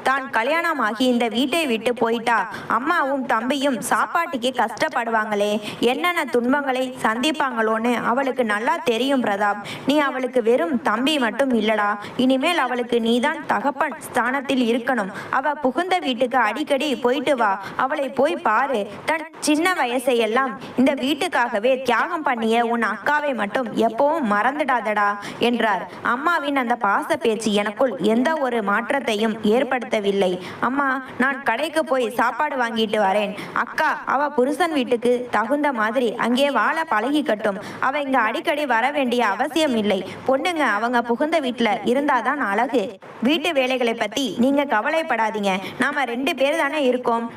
தான் கல்யாணமாகி இந்த வீட்டை விட்டு போயிட்டா அம்மாவும் தம்பியும் சாப்பாட்டுக்கு கஷ்டப்படுவாங்களே, என்னென்ன துன்பங்களை சந்திப்பாங்களோன்னு அவளுக்கு நல்லா தெரியும் பிரதாப். நீ அவளுக்கு வெறும் தம்பி மட்டும் இல்லடா, இனிமேல் அவளுக்கு நீதான் தகப்பன் ஸ்தானத்தில் இருக்கணும். அவ புகுந்த வீட்டுக்கு அடிக்கடி போயிட்டு வா, அவளை போய் பாரு. தன் சின்ன வயசையெல்லாம் இந்த வீட்டுக்காகவே தியாகம் பண்ணிய உன் அக்காவை மட்டும் எப்பவும் மறந்துடாதடா என்றார். அம்மாவின் அந்த பாச பேச்சு எனக்குள் எந்த ஒரு மாற்றத்தையும் ஏற்படுத்த அம்மா, நான் கடைக்கு போய் சாப்பாடு வாங்கிட்டு வரேன். அக்கா அவ புருஷன் வீட்டுக்கு தகுந்த மாதிரி அங்கே வாழ பழகிக்கட்டும். அவ இங்க அடிக்கடி வர வேண்டிய அவசியம் இல்லை. பொண்ணுங்க அவங்க புகுந்த வீட்டுல இருந்தாதான் அழகு. வீட்டு வேலைகளை பத்தி நீங்க கவலைப்படாதீங்க, நாம 2 பேர் தானே இருக்கோம்.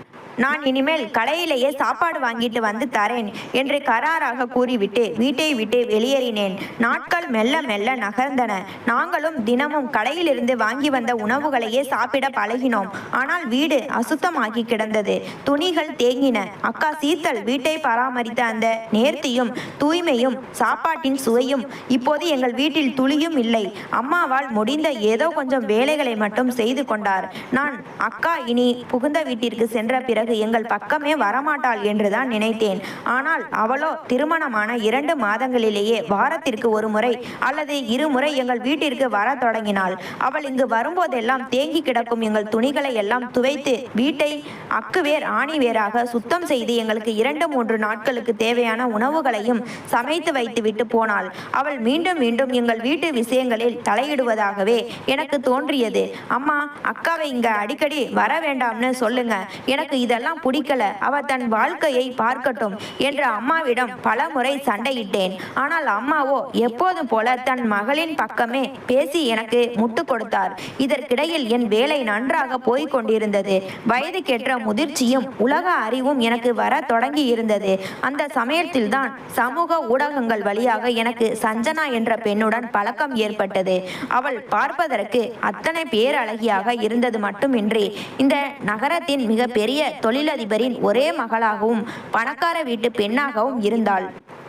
நான் இனிமேல் கடையிலேயே சாப்பாடு வாங்கிட்டு வந்து தரேன் என்று கராராக கூறிவிட்டு வீட்டை விட்டு வெளியேறினேன். நாட்கள் மெல்ல மெல்ல நகர்ந்தன. நாங்களும் தினமும் கடையிலிருந்து வாங்கி வந்த உணவுகளையே சாப்பிட பழகினோம். ஆனால் வீடு அசுத்தமாகி கிடந்தது. துணிகள் தேங்கின. அக்கா சீத்தல் வீட்டை பராமரித்த அந்த நேர்த்தியும் தூய்மையும் சாப்பாட்டின் சுவையும் இப்போது எங்கள் வீட்டில் துளியும் இல்லை. அம்மாவால் முடிந்த ஏதோ கொஞ்சம் வேலைகளை மட்டும் செய்து கொண்டார். நான் அக்கா இனி புகுந்த வீட்டிற்கு சென்ற பிறகு எங்கள் பக்கமே வரமாட்டாள் என்றுதான் நினைத்தேன். ஆனால் அவளோ திருமணமான 2 மாதங்களிலேயே வாரத்திற்கு 1 முறை அல்லது 2 முறை எங்கள் வீட்டிற்கு வர தொடங்கினாள். அவள் இங்கு வரும்போதெல்லாம் தேங்கி கிடக்கும் எங்கள் துணிகளை எல்லாம் துவைத்து வீட்டை அக்குவேர் ஆணிவேராக சுத்தம் செய்து எங்களுக்கு 2-3 நாட்களுக்கு தேவையான உணவுகளையும் சமைத்து வைத்து விட்டு போனாள். அவள் மீண்டும் மீண்டும் எங்கள் வீட்டு விஷயங்களில் தலையிடுவதாகவே எனக்கு தோன்றியது. அம்மா, அக்காவை இங்க அடிக்கடி வர வேண்டாம்னு சொல்லுங்க, எனக்கு இதெல்லாம் பிடிக்கல, அவ தன் வாழ்க்கையை பார்க்கட்டும் என்று அம்மாவிடம் பல முறை சண்டையிட்டேன். ஆனால் அம்மாவோ எப்போதும் போல தன் மகளின் பக்கமே பேசி எனக்கு முட்டு கொடுத்தார். இதற்கிடையில் என் வேலை நன்றாக போய்க் கொண்டிருந்தது. வயதுக்கேற்ற முதிர்ச்சியும் உலக அறிவும் எனக்கு வர தொடங்கி இருந்தது. அந்த சமயத்தில்தான் சமூக ஊடகங்கள் வழியாக எனக்கு சஞ்சனா என்ற பெண்ணுடன் பழக்கம் ஏற்பட்டது. அவள் பார்ப்பதற்கு அத்தனை பேரழகியாக இருந்தது மட்டுமின்றி இந்த நகரத்தின் மிக பெரிய தொழிலதிபரின் ஒரே மகளாகவும் பணக்கார வீட்டு பெண்ணாகவும் இருந்தாள்.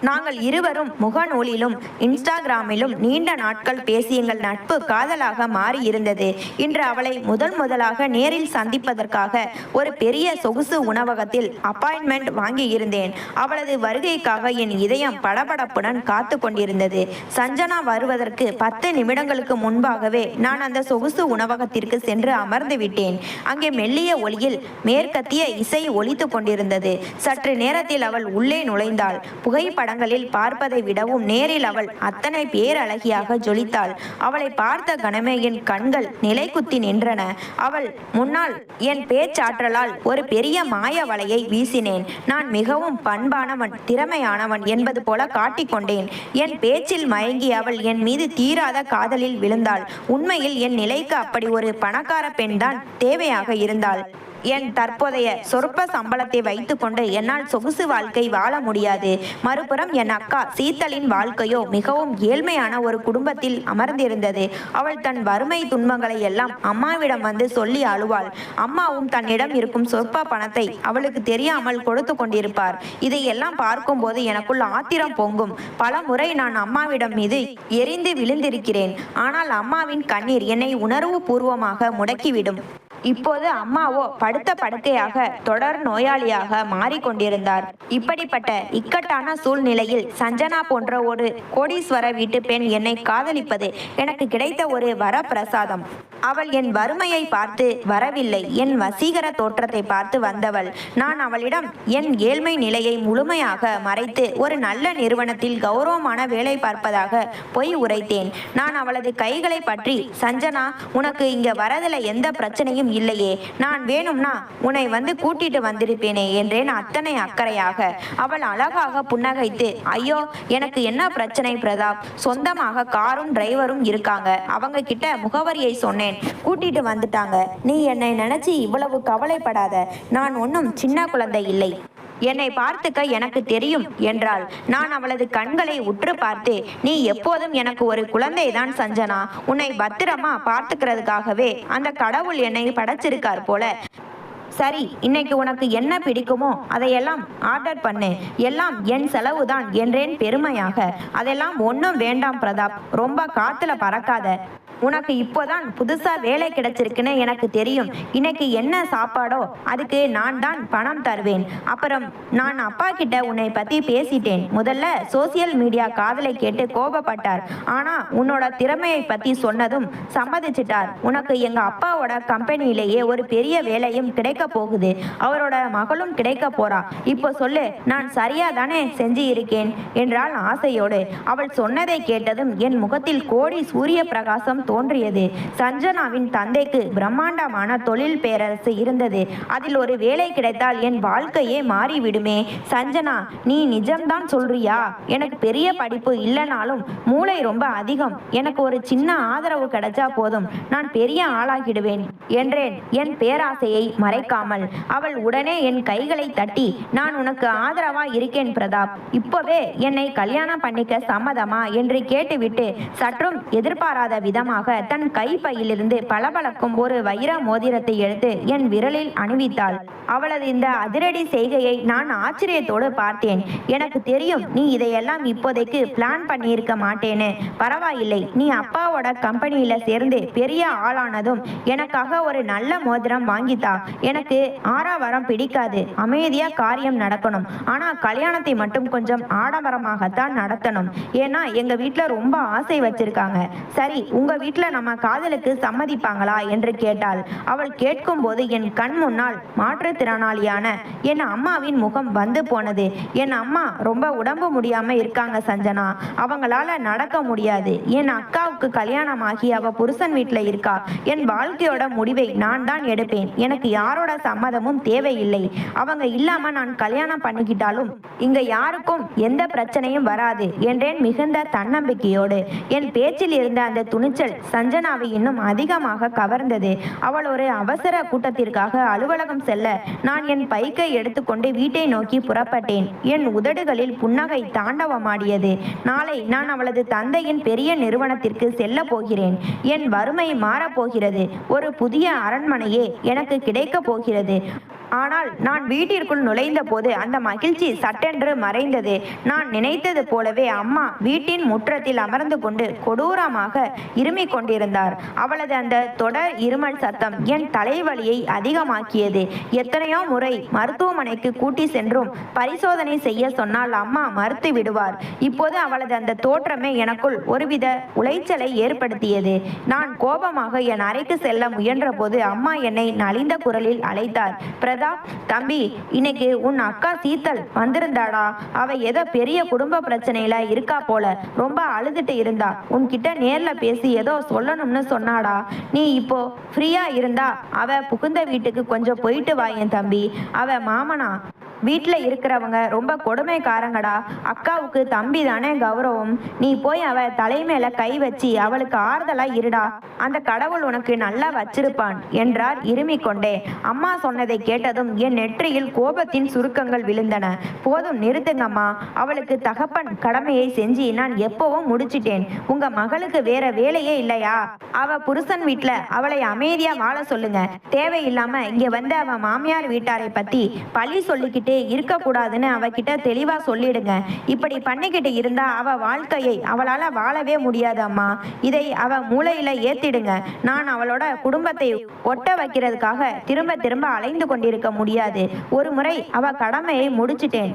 நாங்கள் இருவரும் முகநூலிலும் இன்ஸ்டாகிராமிலும் நீண்ட நாட்கள் பேசி எங்கள் நட்பு காதலாக மாறி இருந்தது. இன்று அவளை முதலாக நேரில் சந்திப்பதற்காக ஒரு பெரிய சொகுசு உணவகத்தில் அப்பாயின்மெண்ட் வாங்கி இருந்தேன். அவளது வருகைக்காக என் இதயம் படபடப்புடன் காத்து கொண்டிருந்தது. சஞ்சனா வருவதற்கு 10 நிமிடங்களுக்கு முன்பாகவே நான் அந்த சொகுசு உணவகத்திற்கு சென்று அமர்ந்து விட்டேன். அங்கே மெல்லிய ஒளியில் மேற்கத்திய இசை ஒலித்து கொண்டிருந்தது. சற்று நேரத்தில் அவள் உள்ளே நுழைந்தாள். புகைப்படங்களில் பார்ப்பதை விடவும் நேரில் அவள் அத்தனை பேரழகியாக ஜொலித்தாள். அவளை பார்த்த கணமே என் கண்கள் நிலை குத்தி நின்றன. அவள் முன்னால் என் பேச்சாற்றலால் ஒரு பெரிய மாய வலையை வீசினேன். நான் மிகவும் பண்பானவன், திறமையானவன் என்பது போல காட்டிக்கொண்டேன். என் பேச்சில் மயங்கி அவள் என் மீது தீராத காதலில் விழுந்தாள். உண்மையில் என் நிலைக்கு அப்படி ஒரு பணக்கார பெண் தான் தேவையாக இருந்தாள். என் தற்போதைய சொற்ப சம்பளத்தை வைத்துக்கொண்டு என்னால் சொகுசு வாழ்க்கை வாழ முடியாது. மறுபுறம் என் அக்கா சீத்தலின் வாழ்க்கையோ மிகவும் ஏழ்மையான ஒரு குடும்பத்தில் அமர்ந்திருந்தது. அவள் தன் வறுமை துன்பங்களை எல்லாம் அம்மாவிடம் வந்து சொல்லி அழுவாள். அம்மாவும் தன்னிடம் இருக்கும் சொற்ப பணத்தை அவளுக்கு தெரியாமல் கொடுத்து கொண்டிருப்பார். இதையெல்லாம் பார்க்கும்போது எனக்குள் ஆத்திரம் பொங்கும். பல முறை நான் அம்மாவிடம் மீது எரிந்து விழுந்திருக்கிறேன். ஆனால் அம்மாவின் கண்ணீர் என்னை உணர்வு பூர்வமாக முடக்கிவிடும். இப்போது அம்மாவோ படுத்த படுக்கையாக தொடர் நோயாளியாக மாறிக்கொண்டிருந்தார். இப்படிப்பட்ட இக்கட்டான சூழ்நிலையில் சஞ்சனா போன்ற ஒரு கோடீஸ்வர வீட்டு பெண் என்னை காதலிப்பது எனக்கு கிடைத்த ஒரு வரப்பிரசாதம். அவள் என் வறுமையை பார்த்து வரவில்லை, என் வசீகர தோற்றத்தை பார்த்து வந்தவள். நான் அவளிடம் என் ஏழ்மை நிலையை முழுமையாக மறைத்து ஒரு நல்ல நிறுவனத்தில் கௌரவமான வேலை பார்ப்பதாக பொய் உரைத்தேன். நான் அவளது கைகளை பற்றி, சஞ்சனா, உனக்கு இங்க வரதில் எந்த பிரச்சனையும் இல்லையே. நான் வேணும்னா உன்னை வந்து கூட்டிட்டு வந்திருப்பேனே என்றேன் அத்தனை அக்கறையாக. அவள் அழகாக புன்னகைத்து, ஐயோ, எனக்கு என்ன பிரச்சனை பிரதாப், சொந்தமாக காரும் டிரைவரும் இருக்காங்க, அவங்க கிட்ட முகவரியை சொன்னேன், கூட்டிட்டு வந்துட்டாங்க. நீ என்னை நினைச்சு இவ்வளவு கவலைப்படாத, நான் ஒன்றும் சின்ன குழந்தை இல்லை, என்னை பார்த்துக்க எனக்கு தெரியும் என்றாள். நான் அவளது கண்களை உற்று பார்த்து, நீ எப்போதும் எனக்கு ஒரு குழந்தை தான் சஞ்சனா, உன்னை பத்திரமா பார்த்துக்கிறதுக்காகவே அந்த கடவுள் என்னை படைச்சிருக்கார் போல. சரி, இன்னைக்கு உனக்கு என்ன பிடிக்குமோ அதையெல்லாம் ஆர்டர் பண்ணு, எல்லாம் என் செலவுதான் என்றேன் பெருமையாக. அதெல்லாம் ஒன்றும் வேண்டாம் பிரதாப், ரொம்ப காத்துல பறக்காத, உனக்கு இப்போதான் புதுசா வேலை கிடைச்சிருக்குன்னு எனக்கு தெரியும். இன்னைக்கு என்ன சாப்பாடோ அதுக்கு நான் தான் பணம் தருவேன். அப்புறம் நான் அப்பா கிட்ட உன்னை பத்தி பேசிட்டேன். முதல்ல சோசியல் மீடியா காதலை கேட்டு கோபப்பட்டார், ஆனா உன்னோட திறமையை பத்தி சொன்னதும் சம்மதிச்சிட்டார். உனக்கு எங்க அப்பாவோட கம்பெனியிலேயே ஒரு பெரிய வேலையும் கிடைக்க போகுது, அவரோட மகளும் கிடைக்க போறா. இப்போ சொல்லு, நான் சரியா தானே செஞ்சு இருக்கேன் என்றாள் ஆசையோடு. அவள் சொன்னதை கேட்டதும் என் முகத்தில் கோடி சூரிய பிரகாசம் தோன்றியது. சஞ்சனாவின் தந்தைக்கு பிரம்மாண்டமான தொழில் பேரரசு இருந்தது. அதில் ஒரு வேலை கிடைத்தால் என் வாழ்க்கையே மாறிவிடுமே. சஞ்சனா, நீ நிஜம்தான் சொல்றியா? எனக்கு பெரிய படிப்பு இல்லைனாலும் மூளை ரொம்ப அதிகம், எனக்கு ஒரு சின்ன ஆதரவு கிடைச்சா போதும், நான் பெரிய ஆளாகிடுவேன் என்றேன் என் பேராசையை மறைக்காமல். அவள் உடனே என் கைகளை தட்டி, நான் உனக்கு ஆதரவா இருக்கேன் பிரதாப், இப்பவே என்னை கல்யாணம் பண்ணிக்க சம்மதமா என்று கேட்டுவிட்டு சற்றும் எதிர்பாராத விதமாக தன் கைப்பையிலிருந்து பளபளக்கும் ஒரு வைர மோதிரத்தை எடுத்து என் விரலில் அணிவித்தாள். அவளது இந்த அதிரடி செய்கையை நான் ஆச்சரியத்தோடு பார்த்தேன். எனக்கு தெரியும் நீ இதையெல்லாம் இப்போதைக்கு பிளான் பண்ணியிருக்க மாட்டேன்னு. பரவாயில்லை, நீ அப்பாவோட கம்பெனியில சேர்ந்து பெரிய ஆளானதும் எனக்காக ஒரு நல்ல மோதிரம் வாங்கித்தா. எனக்கு ஆரவாரம் பிடிக்காது, அமைதியா காரியம் நடக்கணும். ஆனா கல்யாணத்தை மட்டும் கொஞ்சம் ஆடம்பரமாகத்தான் நடத்தணும். ஏன்னா எங்க வீட்டுல ரொம்ப ஆசை வச்சிருக்காங்க. சரி, உங்க வீட்டுல நம்ம காதலுக்கு சம்மதிப்பாங்களா என்று கேட்டாள். அவள் கேட்கும் போது என் கண் முன்னால் மாற்றுத்திறனாளியான என் அம்மாவின் முகம் வந்து போனது. என் அம்மா ரொம்ப உடம்பு முடியாம இருக்காங்க சஞ்சனா, அவங்களால நடக்க முடியாது. என் அக்காவுக்கு கல்யாணமாகி அவ புருஷன் வீட்டுல இருக்கா. என் வாழ்க்கையோட முடிவை நான் தான் எடுப்பேன், எனக்கு யாரோட சம்மதமும் தேவையில்லை. அவங்க இல்லாம நான் கல்யாணம் பண்ணிக்கிட்டாலும் இங்க யாருக்கும் எந்த பிரச்சனையும் வராது என்றேன் மிகுந்த தன்னம்பிக்கையோடு. என் பேச்சில் இருந்த அந்த துணிச்சல் சஞ்சனாவை இன்னும் அதிகமாக கவர்ந்தது. அவள் ஒரு அவசர கூட்டத்திற்காக அலுவலகம் செல்ல நான் என் பைக்கை எடுத்துக்கொண்டு வீட்டை நோக்கி புறப்பட்டேன். என் உதடுகளில் புன்னகை தாண்டவமாடியது. நாளை நான் அவளது தந்தையின் பெரிய நிறுவனத்திற்கு செல்ல போகிறேன். என் வறுமை மாறப்போகிறது. ஒரு புதிய அரண்மனையே எனக்கு கிடைக்க போகிறது. ஆனால் நான் வீட்டிற்குள் நுழைந்த போது அந்த மகிழ்ச்சி சட்டென்று மறைந்தது. நான் நினைத்தது போலவே அம்மா வீட்டின் முற்றத்தில் அமர்ந்து கொண்டு கொடூரமாக இருமிக் கொண்டிருந்தார். அவளது அந்த தொடர் இருமல் சத்தம் என் தலைவலியை அதிகமாக்கியது. எத்தனையோ முறை மருத்துவமனைக்கு கூட்டி சென்றும் பரிசோதனை செய்ய சொன்னால் அம்மா மறுத்து விடுவார். இப்போது அவளது அந்த தோற்றமே எனக்குள் ஒருவித உளைச்சலை ஏற்படுத்தியது. நான் கோபமாக என் அறைக்கு செல்ல முயன்ற போது அம்மா என்னை நலிந்த குரலில் அழைத்தார். பிரதாப், தம்பி, இன்னைக்கு உன் அக்கா சீத்தல் வந்திருந்தாடா. அவ ஏதோ பெரிய குடும்ப பிரச்சனையில இருக்கா போல, ரொம்ப அழுதுட்டு இருந்தா. உன்கிட்ட நேர்ல பேசி ஏதோ சொல்லணும்னு சொன்னாடா. நீ இப்போ ஃப்ரீயா இருந்தா அவ புகுந்த வீட்டுக்கு கொஞ்சம் போயிட்டு வா என் தம்பி. அவ மாமனா வீட்டில் இருக்கிறவங்க ரொம்ப கொடுமைக்காரங்கடா. அக்காவுக்கு தம்பி தானே கௌரவம். நீ போய் அவ தலைமையில கை வச்சு அவளுக்கு ஆறுதலா இருடா. அந்த கடவுள் உனக்கு நல்லா வச்சிருப்பான் என்றார் இருமிக் கொண்டே. அம்மா சொன்னதை கேட்டதும் என் நெற்றியில் கோபத்தின் சுருக்கங்கள் விழுந்தன. போதும், நிறுத்துங்கம்மா. அவளுக்கு தகப்பன் கடமையை செஞ்சு நான் எப்பவும் முடிச்சிட்டேன். உங்க மகளுக்கு வேற வேலையே இல்லையா? அவ புருஷன் வீட்டுல அவளை அமைதியா வாழ சொல்லுங்க. தேவையில்லாம இங்க வந்து அவ மாமியார் வீட்டாரை பத்தி பழி சொல்லிக்கிட்டு இருக்கக்கூடாதுன்னு அவகிட்ட தெளிவா சொல்லிடுங்க. இப்படி பண்ணிக்கிட்டு இருந்தா அவ வாழ்க்கையை அவளால வாழவே முடியாது அம்மா. இதை அவ மூளையில ஏத்திடுங்க. நான் அவளோட குடும்பத்தை ஒட்ட வைக்கிறதுக்காக திரும்ப திரும்ப அலைந்து கொண்டிருக்க முடியாது. ஒரு முறை அவ கடமையை முடிச்சிட்டேன்.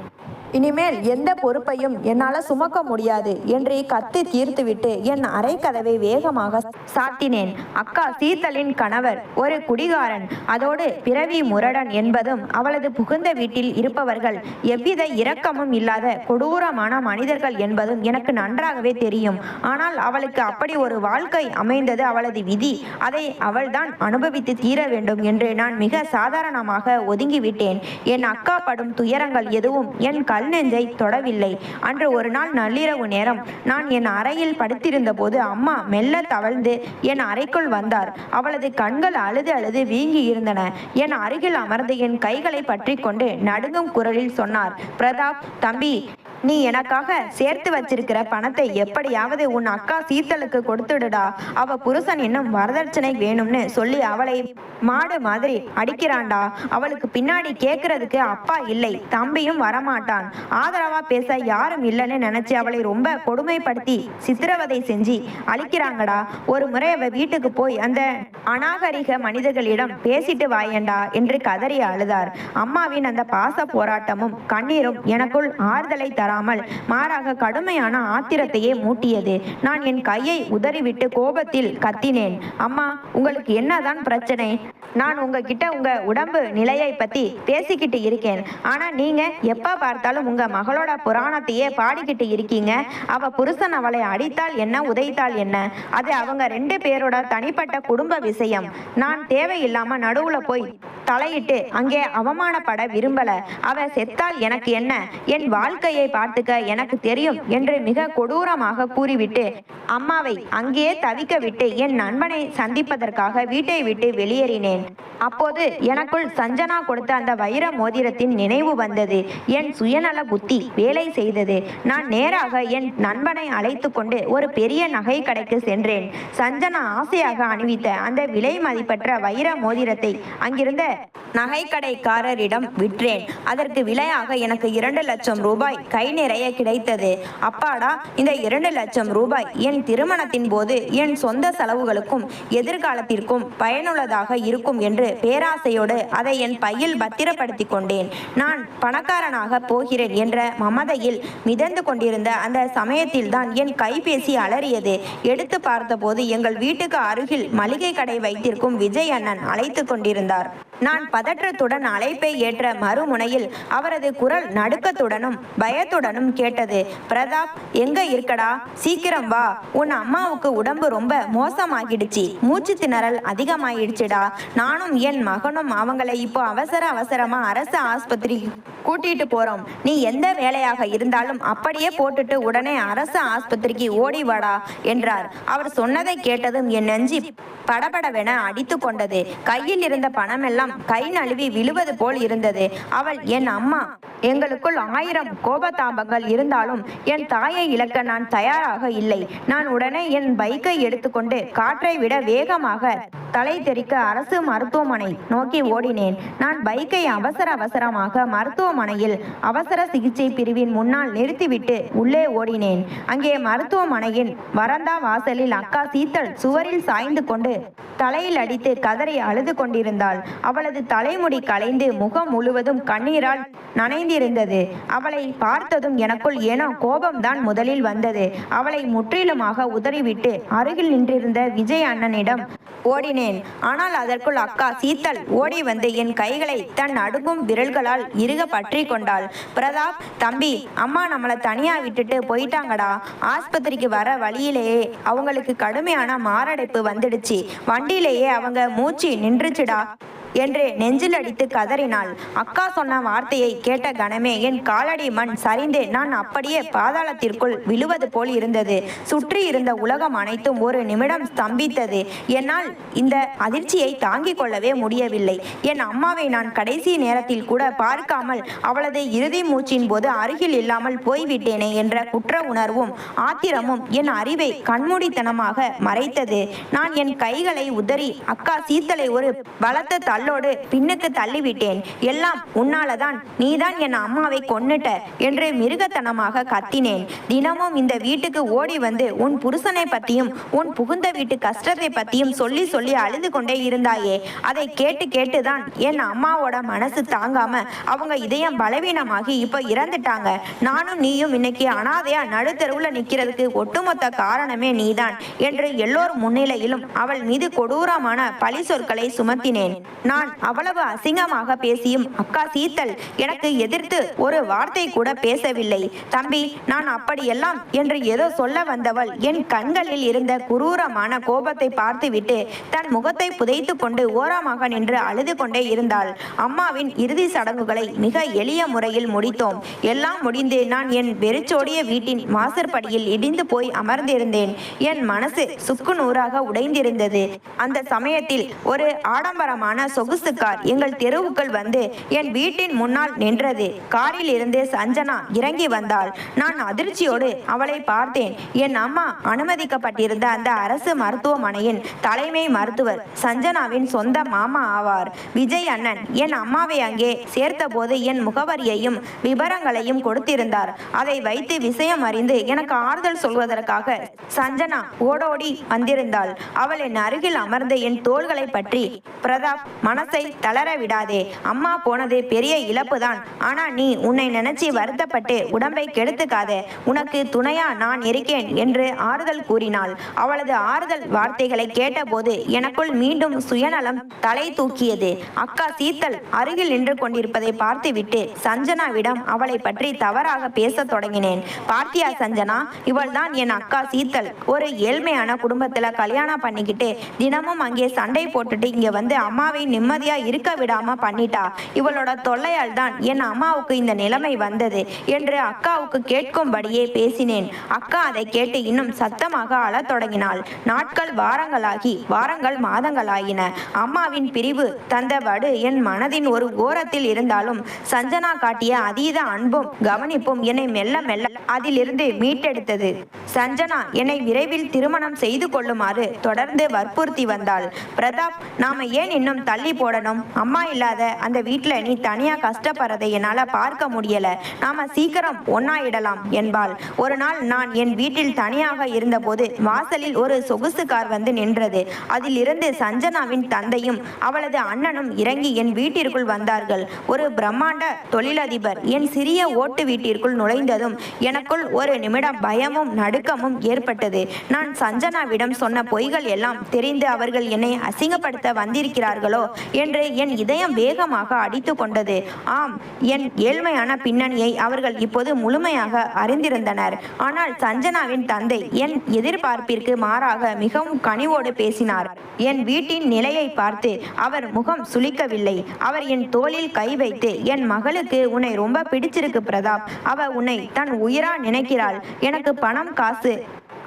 இனிமேல் எந்த பொறுப்பையும் என்னால் சுமக்க முடியாது என்று கத்தி தீர்த்துவிட்டு என் அறை கதவை வேகமாக சாத்தினேன். அக்கா சீத்தலின் கணவர் ஒரு குடிகாரன், அதோடு பிறவி முரடன் என்பதும் அவளது புகுந்த வீட்டில் இருப்பவர்கள் எவ்வித இரக்கமும் இல்லாத கொடூரமான மனிதர்கள் என்பதும் எனக்கு நன்றாகவே தெரியும். ஆனால் அவளுக்கு அப்படி ஒரு வாழ்க்கை அமைந்தது அவளது விதி. அதை அவள்தான் அனுபவித்து தீர வேண்டும் என்று நான் மிக சாதாரணமாக ஒதுங்கிவிட்டேன். என் அக்கா படும் துயரங்கள் எதுவும் என் கல் நெஞ்சை தொடவில்லை. அன்று ஒரு நாள் நள்ளிரவு நேரம் நான் என் அறையில் படுத்திருந்த போது அம்மா மெல்ல தவழ்ந்து என் அறைக்குள் வந்தார். அவளது கண்கள் அழுது அழுது வீங்கி இருந்தன. என் அருகில் அமர்ந்து என் கைகளை பற்றி கொண்டு நடுங்கும் குரலில் சொன்னார், பிரதாப் தம்பி, நீ எனக்காக சேர்த்து வச்சிருக்கிற பணத்தை எப்படியாவது உன் அக்கா சீத்தலுக்கு கொடுத்துடுடா. அவ புருஷன் இன்னும் வரதட்சணை வேணும்னு சொல்லி அவளை மாடு மாதிரி அடிக்கிறான்டா. அவளுக்கு பின்னாடி கேட்கறதுக்கு அப்பா இல்லை, தம்பியும் வரமாட்டான். ஆதரவா பேச யாரும் இல்லைன்னு நினைச்சு அவளை ரொம்ப கொடுமைப்படுத்தி சித்திரவதை செஞ்சு அழிக்கிறாங்கடா. ஒரு முறை அவ வீட்டுக்கு போய் அந்த அநாகரிக மனிதர்களிடம் பேசிட்டு வாயண்டா என்று கதறி அழுதார். அம்மாவின் அந்த பாச போராட்டமும் கண்ணீரும் எனக்குள் ஆறுதலை தராமல் மாறாக கடுமையான ஆத்திரத்தையே மூட்டியது. நான் என் கையை உதறிவிட்டு கோபத்தில் கத்தினேன், அம்மா, உங்களுக்கு என்னதான் பிரச்சனை? நான் உங்ககிட்ட உங்க உடம்பு நிலையை பத்தி பேசிக்கிட்டு இருக்கேன். ஆனா நீங்க எப்ப பார்த்தாலும் உங்க மகளோட புராணத்தையே பாடிக்கிட்டு இருக்கீங்க. அவ புருஷன் அவளை அடித்தால் என்ன, உதைத்தால் என்ன? அது அவங்க 2 பேரோட தனிப்பட்ட குடும்ப விஷயம். நான் தேவையில்லாம நடுவுல போய் தலையிட்டு அங்கே அவமானப்பட விரும்பல. அவ செத்தால் எனக்கு என்ன? என் வாழ்க்கையை பார்த்துக்க எனக்கு தெரியும் என்று மிக கொடூரமாக கூறிவிட்டு அம்மாவை அங்கேயே தவிக்க விட்டு என் நண்பனை சந்திப்பதற்காக வீட்டை விட்டு வெளியேறினேன். அப்போது எனக்குள் சஞ்சனா கொடுத்த அந்த வைர மோதிரத்தின் நினைவு வந்தது. என் சுயநல புத்தி வேலை செய்தது. நான் நேராக என் நண்பனை அழைத்து கொண்டு ஒரு பெரிய நகை கடைக்கு சென்றேன். சஞ்சனா ஆசையாக அணிவித்த அந்த விலை மதிப்பற்ற வைர மோதிரத்தை அங்கிருந்த நகைக்கடைக்காரரிடம் விற்றேன். அதற்கு விலையாக எனக்கு 2 லட்சம் ரூபாய் கை நிறைய கிடைத்தது. அப்பாடா, இந்த 2 லட்சம் ரூபாய் என் திருமணத்தின் போது என் சொந்த செலவுகளுக்கும் எதிர்காலத்திற்கும் பயனுள்ளதாக இருக்கும் என்று பேராசையோடு அதை என் பையில் பத்திரப்படுத்தி கொண்டேன். நான் பணக்காரனாக போகிறேன் என்ற மமதையில் மிதந்து கொண்டிருந்த அந்த சமயத்தில் தான் என் கைபேசி அலறியது. எடுத்து பார்த்தபோது எங்கள் வீட்டுக்கு அருகில் மளிகை கடை வைத்திருக்கும் விஜய் அண்ணன் அழைத்து கொண்டிருந்தார். நான் பதற்றத்துடன் அழைப்பை ஏற்ற மறுமுனையில் அவரது குரல் நடுக்கத்துடனும் பயத்துடனும் கேட்டது, பிரதாப், எங்க இருக்கடா? சீக்கிரம் வா, உன் அம்மாவுக்கு உடம்பு ரொம்ப மோசமாகிடுச்சு, மூச்சு திணறல் அதிகமாயிடுச்சுடா. நானும் என் மகனும் அவங்களை இப்போ அவசரமா அரசு ஆஸ்பத்திரி கூட்டிட்டு போறோம். நீ எந்த வேலையாக இருந்தாலும் அப்படியே போட்டுட்டு உடனே அரசு ஆஸ்பத்திரிக்கு ஓடி வாடா என்றார். அவர் சொன்னதை கேட்டதும் என் நெஞ்சி படபடவென அடித்து கொண்டது. கையில் இருந்த பணமெல்லாம் கை நழுவி விழுவது போல் இருந்தது. அவள் என் அம்மா. எங்களுக்குள் 1000 கோபதாபங்கள் இருந்தாலும் என் தாயை இழக்க நான் தயாராக இல்லை. நான் உடனே என் பைக்கை எடுத்துக்கொண்டு காற்றை விட வேகமாக தலை தெறிக்க அரசு மருத்துவமனை நோக்கி ஓடினேன். நான் பைக்கை அவசரமாக மருத்துவமனையில் அவசர சிகிச்சை பிரிவின் முன்னால் நிறுத்திவிட்டு உள்ளே ஓடினேன். அங்கே மருத்துவமனையின் வரந்தா வாசலில் அக்கா சீத்தல் சுவரில் சாய்ந்து கொண்டு தலையில் அடித்து கதறி அழுது கொண்டிருந்தாள். அவளது தலைமுடி கலைந்து முகம் முழுவதும் கண்ணீரால் நனைந்திருந்தது. அவளை பார்த்ததும் எனக்குள் ஏனோ கோபம்தான் முதலில் வந்தது. அவளை முற்றிலுமாக உதறிவிட்டு அருகில் நின்றிருந்த விஜய் அண்ணனிடம் ஓடினேன். ஆனால் அதற்குள் அக்கா சீத்தல் ஓடி வந்து என் கைகளை தன் அடுக்கும் விரல்களால் இறுக பற்றி கொண்டாள். பிரதாப் தம்பி, அம்மா நம்மளை தனியா விட்டுட்டு போயிட்டாங்கடா. ஆஸ்பத்திரிக்கு வர வழியிலேயே அவங்களுக்கு கடுமையான மாரடைப்பு வந்துடுச்சு. வண்டியிலேயே அவங்க மூச்சு நின்றுச்சுடா என்று நெஞ்சில் அடித்து கதறினாள். அக்கா சொன்ன வார்த்தையை கேட்ட கணமே என் காலடி மண் சரிந்து நான் அப்படியே பாதாளத்திற்குள் விழுவது போல் இருந்தது. சுற்றி இருந்த உலகம் அனைத்தும் ஒரு நிமிடம் ஸ்தம்பித்தது. என்னால் இந்த அதிர்ச்சியை தாங்கிக் கொள்ளவே முடியவில்லை. என் அம்மாவை நான் கடைசி நேரத்தில் கூட பார்க்காமல் அவளது இறுதி மூச்சின் போது அருகில் இல்லாமல் போய்விட்டேனே என்ற குற்ற உணர்வும் ஆத்திரமும் என் அறிவை கண்மூடித்தனமாக மறைத்தது. நான் என் கைகளை உதறி அக்கா சீத்தலை ஒரு பலத்த கல்லோடு பின்னுக்கு தள்ளிவிட்டேன். எல்லாம் உன்னாலதான், நீதான் என் அம்மாவை கொன்னுட்ட என்று மிருகத்தனமாக கத்தினேன். தினமும் இந்த வீட்டுக்கு ஓடி வந்து உன் புருஷனை பத்தியும் உன் புகுந்த வீட்டு கஷ்டத்தை பத்தியும் சொல்லி சொல்லி அழுது கொண்டே இருந்தாயே. அதை கேட்டு கேட்டுதான் என் அம்மாவோட மனசு தாங்காம அவங்க இதயம் பலவீனமாகி இப்ப இறந்துட்டாங்க. நானும் நீயும் இன்னைக்கு அனாதையா நடுத்தெருவுல நிக்கிறதுக்கு ஒட்டுமொத்த காரணமே நீதான் என்று எல்லோர் முன்னிலையிலும் அவள் மீது கொடூரமான பழி சொற்களை சுமத்தினேன். நான் அவ்வளவு அசிங்கமாக பேசியும் அக்கா சீத்தல் எனக்கு எதிர்த்து ஒரு வார்த்தை கூட பேசவில்லை. தம்பி, நான் அப்படியெல்லாம் என்று ஏதோ சொல்ல வந்தவள் என் கண்களில் இருந்த குரூரமான கோபத்தை பார்த்துவிட்டு தன் முகத்தை புதைத்து கொண்டு ஓரமாக நின்று அழுது கொண்டே இருந்தாள். அம்மாவின் இறுதி சடங்குகளை மிக எளிய முறையில் முடித்தோம். எல்லாம் முடிந்து நான் என் வெறிச்சோடிய வீட்டின் வாசற்படியில் இடிந்து போய் அமர்ந்திருந்தேன். என் மனசு சுக்கு நூறாக உடைந்திருந்தது. அந்த சமயத்தில் ஒரு ஆடம்பரமான சொகுசு கார் எங்கள் தெருவுக்குள் வந்து என் வீட்டின் முன்னால் நின்றது. காரில் இருந்து சஞ்சனா இறங்கி வந்தாள். நான் அதிர்ச்சியோடு அவளை பார்த்தேன். என் அம்மா அனுமதிக்கப்பட்டிருந்த அந்த அரசு மருத்துவமனையின் தலைமை மருத்துவர் சஞ்சனாவின் சொந்த மாமா ஆவார். விஜய் அண்ணன் என் அம்மாவை அங்கே சேர்த்த போது என் முகவரியையும் விவரங்களையும் கொடுத்திருந்தார். அதை வைத்து விஷயம் அறிந்து எனக்கு ஆறுதல் சொல்வதற்காக சஞ்சனா ஓடோடி வந்திருந்தாள். அவள் என் அருகில் அமர்ந்து என் தோள்களை பற்றி, பிரதாப், மனசை தளர விடாதே. அம்மா போனது பெரிய இழப்புதான். ஆனா நீ உன்னை நினைச்சு வருத்தப்பட்டு உடம்பை கெடுத்துக்காத. உனக்கு துணையா நான் இருக்கேன் என்று ஆறுதல் கூறினாள். அவளது ஆறுதல் வார்த்தைகளை கேட்டபோது எனக்குள் மீண்டும் சுயநலம் தலை தூக்கியது. அக்கா சீத்தல் அருகில் நின்று கொண்டிருப்பதை பார்த்துவிட்டு சஞ்சனாவிடம் அவளை பற்றி தவறாக பேச தொடங்கினேன். பார்த்தியா சஞ்சனா, இவள் தான் என் அக்கா சீத்தல். ஒரு ஏழ்மையான குடும்பத்துல கல்யாணம் பண்ணிக்கிட்டு தினமும் அங்கே சண்டை போட்டுட்டு இங்க வந்து அம்மாவை நிம்மதியா இருக்க விடாம பண்ணிட்டா. இவளோட தொல்லையால் தான் என் அம்மாவுக்கு இந்த நிலைமை வந்தது என்று அக்காவுக்கு கேட்கும்படியே பேசினேன். அக்கா அதை கேட்டு இன்னும் சத்தமாக அழத் தொடங்கினாள். நாட்கள் வாரங்கள் மாதங்களாயின. அம்மாவின் பிரிவு தந்த வடு என் மனதின் ஒரு ஓரத்தில் இருந்தாலும் சஞ்சனா காட்டிய அதீத அன்பும் கவனிப்பும் என்னை மெல்ல மெல்ல அதிலிருந்து மீட்டெடுத்தது. சஞ்சனா என்னை விரைவில் திருமணம் செய்து கொள்ளுமாறு தொடர்ந்து வற்புறுத்தி வந்தாள். பிரதாப், நாம ஏன் இன்னும் தள்ளி போடணும்? அம்மா இல்லாத அந்த வீட்டுல நீ தனியா கஷ்டப்படுறதை என்னால பார்க்க முடியல. நாம சீக்கிரம் ஒன்னாயிடலாம் என்பாள். ஒரு நாள் நான் என் வீட்டில் தனியாக இருந்தபோது வாசலில் ஒரு சொகுசு கார் வந்து நின்றது. அதில் இருந்து சஞ்சனாவின் தந்தையும் அவளது அண்ணனும் இறங்கி என் வீட்டிற்குள் வந்தார்கள். ஒரு பிரம்மாண்ட தொழிலதிபர் என் சிறிய ஓட்டு வீட்டிற்குள் நுழைந்ததும் எனக்குள் ஒரு நிமிடம் பயமும் நடுக்கமும் ஏற்பட்டது. நான் சஞ்சனாவிடம் சொன்ன பொய்கள் எல்லாம் தெரிந்து அவர்கள் என்னை அசிங்கப்படுத்த வந்திருக்கிறார்களோ என்று என் இதயம் வேகமாக அடித்து கொண்டது. ஆம், என் ஏழ்மையான பின்னணியை அவர்கள் இப்போது முழுமையாக அறிந்திருந்தனர். ஆனால் சஞ்சனாவின் தந்தை என் எதிர்பார்ப்பிற்கு மாறாக மிகவும் கனிவோடு பேசினார். என் வீட்டின் நிலையை பார்த்து அவர் முகம் சுளிக்கவில்லை. அவர் என் தோளில் கை வைத்து, என் மகளுக்கு உன்னை ரொம்ப பிடிச்சிருக்கு பிரதாப். அவ உன்னை தன் உயிரா நினைக்கிறாள். எனக்கு பணம், காசு,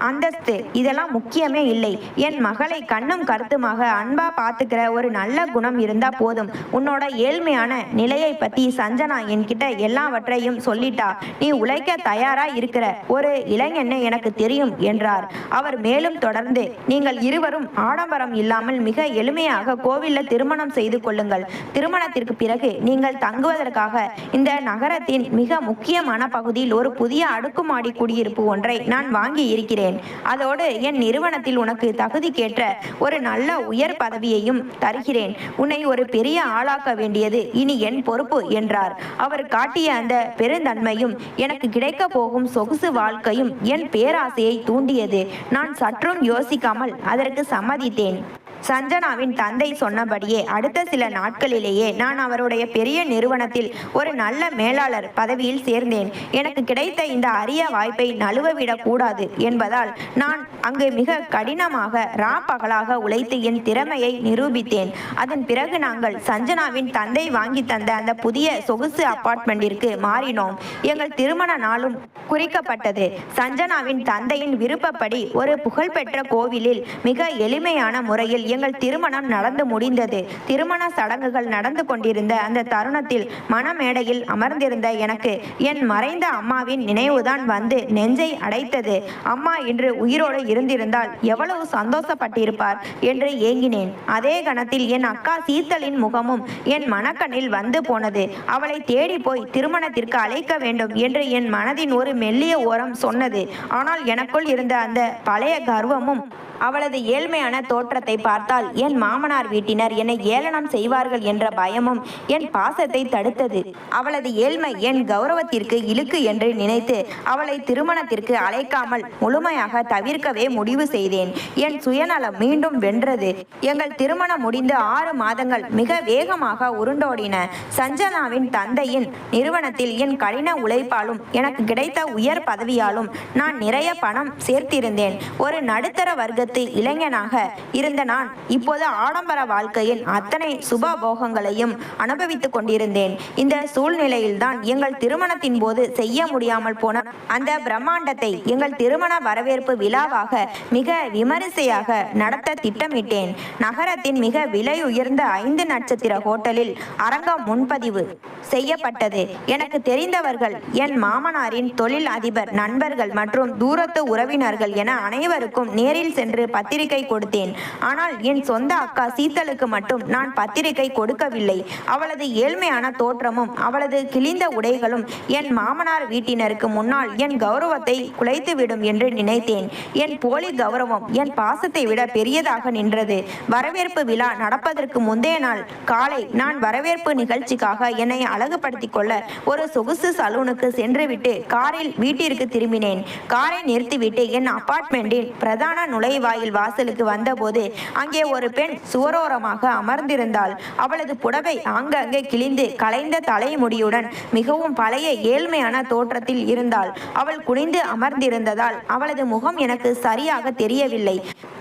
அந்தஸ்து இதெல்லாம் முக்கியமே இல்லை. என் மகளை கண்ணும் கருத்துமாக அன்பா பார்த்துக்கிற ஒரு நல்ல குணம் இருந்தா போதும். உன்னோட ஏழ்மையான நிலையை பத்தி சஞ்சனா என்கிட்ட எல்லாவற்றையும் சொல்லிட்டா. நீ உழைக்க தயாரா இருக்கிற ஒரு இளைஞன்னு எனக்கு தெரியும் என்றார். அவர் மேலும் தொடர்ந்து, நீங்கள் இருவரும் ஆடம்பரம் இல்லாமல் மிக எளிமையாக கோவில்ல திருமணம் செய்து கொள்ளுங்கள். திருமணத்திற்கு பிறகு நீங்கள் தங்குவதற்காக இந்த நகரத்தின் மிக முக்கியமான பகுதியில் ஒரு புதிய அடுக்குமாடி குடியிருப்பு ஒன்றை நான் வாங்கி இருக்கிறேன். அதோடு என் நிறுவனத்தில் உனக்கு தகுதிக்கேற்ற ஒரு நல்ல உயர் பதவியையும் தருகிறேன். உன்னை ஒரு பெரிய ஆளாக்க வேண்டியது இனி என் பொறுப்பு என்றார். அவர் காட்டிய அந்த பெருந்தன்மையும் எனக்கு கிடைக்க போகும் சொகுசு வாழ்க்கையும் என் பேராசையை தூண்டியது. நான் சற்றும் யோசிக்காமல் அதற்கு சம்மதித்தேன். சஞ்சனாவின் தந்தை சொன்னபடியே அடுத்த சில நாட்களிலேயே நான் அவருடைய பெரிய நிறுவனத்தில் ஒரு நல்ல மேலாளர் பதவியில் சேர்ந்தேன். எனக்கு கிடைத்த இந்த அரிய வாய்ப்பை நழுவவிடக் கூடாது என்பதால் நான் அங்கு மிக கடினமாக பகலாக உழைத்து என் திறமையை நிரூபித்தேன். அதன் பிறகு நாங்கள் சஞ்சனாவின் தந்தை வாங்கி தந்த அந்த புதிய சொகுசு அபார்ட்மெண்டிற்கு மாறினோம். எங்கள் திருமண நாளும் குறிக்கப்பட்டது. சஞ்சனாவின் தந்தையின் விருப்பப்படி ஒரு புகழ்பெற்ற கோவிலில் மிக எளிமையான முறையில் எங்கள் திருமணம் நடந்து முடிந்தது. திருமண சடங்குகள் நடந்து கொண்டிருந்த அந்த தருணத்தில் மணமேடையில் அமர்ந்திருந்த எனக்கு என் மறைந்த அம்மாவின் நினைவுதான் வந்து நெஞ்சை அடைத்தது. அம்மா இன்று உயிரோடு இருந்திருந்தால் எவ்வளவு சந்தோஷப்பட்டிருப்பார் என்று ஏங்கினேன். அதே கணத்தில் என் அக்கா சீத்தலின் முகமும் என் மனக்கண்ணில் வந்து போனது. அவளை தேடி போய் திருமணத்திற்கு அழைக்க வேண்டும் என்று என் மனதின் ஒரு மெல்லிய ஓரம் சொன்னது. ஆனால் எனக்குள் இருந்த அந்த பழைய கர்வமும் அவளது ஏழ்மையான தோற்றத்தை பார்த்தால் என் மாமனார் வீட்டினர் என்னை ஏளனம் செய்வார்கள் என்ற பயமும் என் பாசத்தை தடுத்தது. அவளது ஏழ்மை என் கௌரவத்திற்கு இழுக்கு என்று நினைத்து அவளை திருமணத்திற்கு அழைக்காமல் முழுமையாக தவிர்க்கவே முடிவு செய்தேன். என் சுயநலம் மீண்டும் வென்றது. எங்கள் திருமணம் முடிந்து 6 மாதங்கள் மிக வேகமாக உருண்டோடின. சஞ்சனாவின் தந்தையின் நிறுவனத்தில் என் கடின உழைப்பாலும் எனக்கு கிடைத்த உயர் பதவியாலும் நான் நிறைய பணம் சேர்த்திருந்தேன். ஒரு நடுத்தர வர்க்க இளைஞனாக இருந்த நான் இப்போது ஆடம்பர வாழ்க்கையின் அத்தனை சுபபோகங்களையும் அனுபவித்துக் கொண்டிருந்தேன். இந்த சூழ்நிலையில்தான் எங்கள் திருமணத்தின் போது செய்ய முடியாமல் போன அந்த பிரம்மாண்டத்தை எங்கள் திருமண வரவேற்பு விழாவாக மிக விமரிசையாக நடத்த திட்டமிட்டேன். நகரத்தின் மிக விலை உயர்ந்த 5 நட்சத்திர ஹோட்டலில் அரங்கம் முன்பதிவு செய்யப்பட்டது. எனக்கு தெரிந்தவர்கள், என் மாமனாரின் தொழில் அதிபர் நண்பர்கள் மற்றும் தூரத்து உறவினர்கள் என அனைவருக்கும் நேரில் சென்று பத்திரிகை கொடுத்தேன். ஆனால் என் சொந்த அக்கா சீத்தலுக்கு மட்டும் நான் பத்திரிகை கொடுக்கவில்லை. அவளது ஏழ்மையான தோற்றமும் அவளது கிழிந்த உடைகளும் என் மாமனார் வீட்டினருக்கு முன்னால் என் கௌரவத்தை குலைத்துவிடும் என்று நினைத்தேன். என் போலி கௌரவம் என் பாசத்தை விட பெரியதாக நின்றது. வரவேற்பு விழா நடப்பதற்கு முந்தைய நாள் காலை நான் வரவேற்பு நிகழ்ச்சிக்காக என்னை அழகுபடுத்திக் கொள்ள ஒரு சொகுசு சலூனுக்கு சென்றுவிட்டு காரில் வீட்டிற்கு திரும்பினேன். காரை நிறுத்திவிட்டு என் அபார்ட்மெண்டின் பிரதான நுழைவாயில் வாசலுக்கு வந்தபோது அங்கே ஒரு பெண் சுவரோரமாக அமர்ந்திருந்தாள். அவளது புடவை ஆங்காங்கே கிழிந்து கலைந்த தலைமுடியுடன் மிகவும் பழைய ஏழ்மையான தோற்றத்தில் இருந்தாள். அவள் குனிந்து அமர்ந்திருந்ததால் அவளது முகம் எனக்கு சரியாக தெரியவில்லை.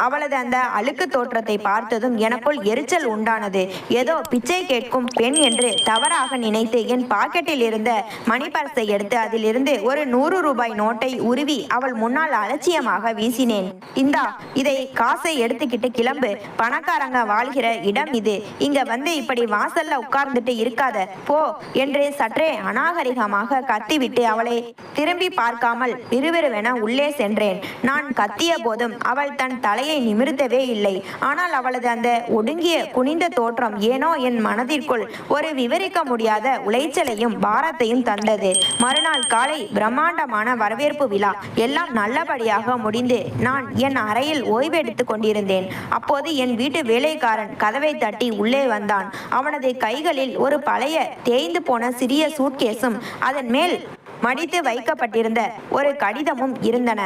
அவளது அந்த அழுக்கு தோற்றத்தை பார்த்ததும் எனக்குள் எரிச்சல் உண்டானது. ஏதோ பிச்சை கேட்கும் பெண் என்று தவறாக நினைத்து என் பாக்கெட்டில் இருந்த மணி பர்ஸை எடுத்து அதிலிருந்து ஒரு 100 ரூபாய் நோட்டை உருவி அவள் முன்னால் அலட்சியமாக வீசினேன். இந்தா, இதை காசை எடுத்துக்கிட்டு கிளம்பு. பணக்காரங்க வாழ்கிற இடம் இது. இங்க வந்து இப்படி வாசல்ல உட்கார்ந்துட்டு இருக்காத, போ என்று சற்றே அநாகரிகமாக கத்திவிட்டு அவளை திரும்பி பார்க்காமல் விறுவிறுவென உள்ளே சென்றேன். நான் கத்திய போதும் அவள் தன் தலையை நிமிர்த்தவே இல்லை. ஆனால் அவளது அந்த ஒடுங்கிய குனிந்த தோற்றம் ஏனோ என் மனதிற்குள் ஒரு விவரிக்க முடியாத உளைச்சலையும் பாரத்தையும் தந்தது. மறுநாள் காலை பிரம்மாண்டமான வரவேற்பு விழா எல்லாம் நல்லபடியாக முடிந்து நான் என் அறையில் ஓய்வெடுத்துக் கொண்டிருந்தேன். அப்போது என் வீட்டு வேலைக்காரன் கதவை தட்டி உள்ளே வந்தான். அவனது கைகளில் ஒரு பழைய தேய்ந்து போன சிறிய சூட்கேஸும் அதன் மேல் மடித்து வைக்கப்பட்டிருந்த ஒரு கடிதமும் இருந்தன.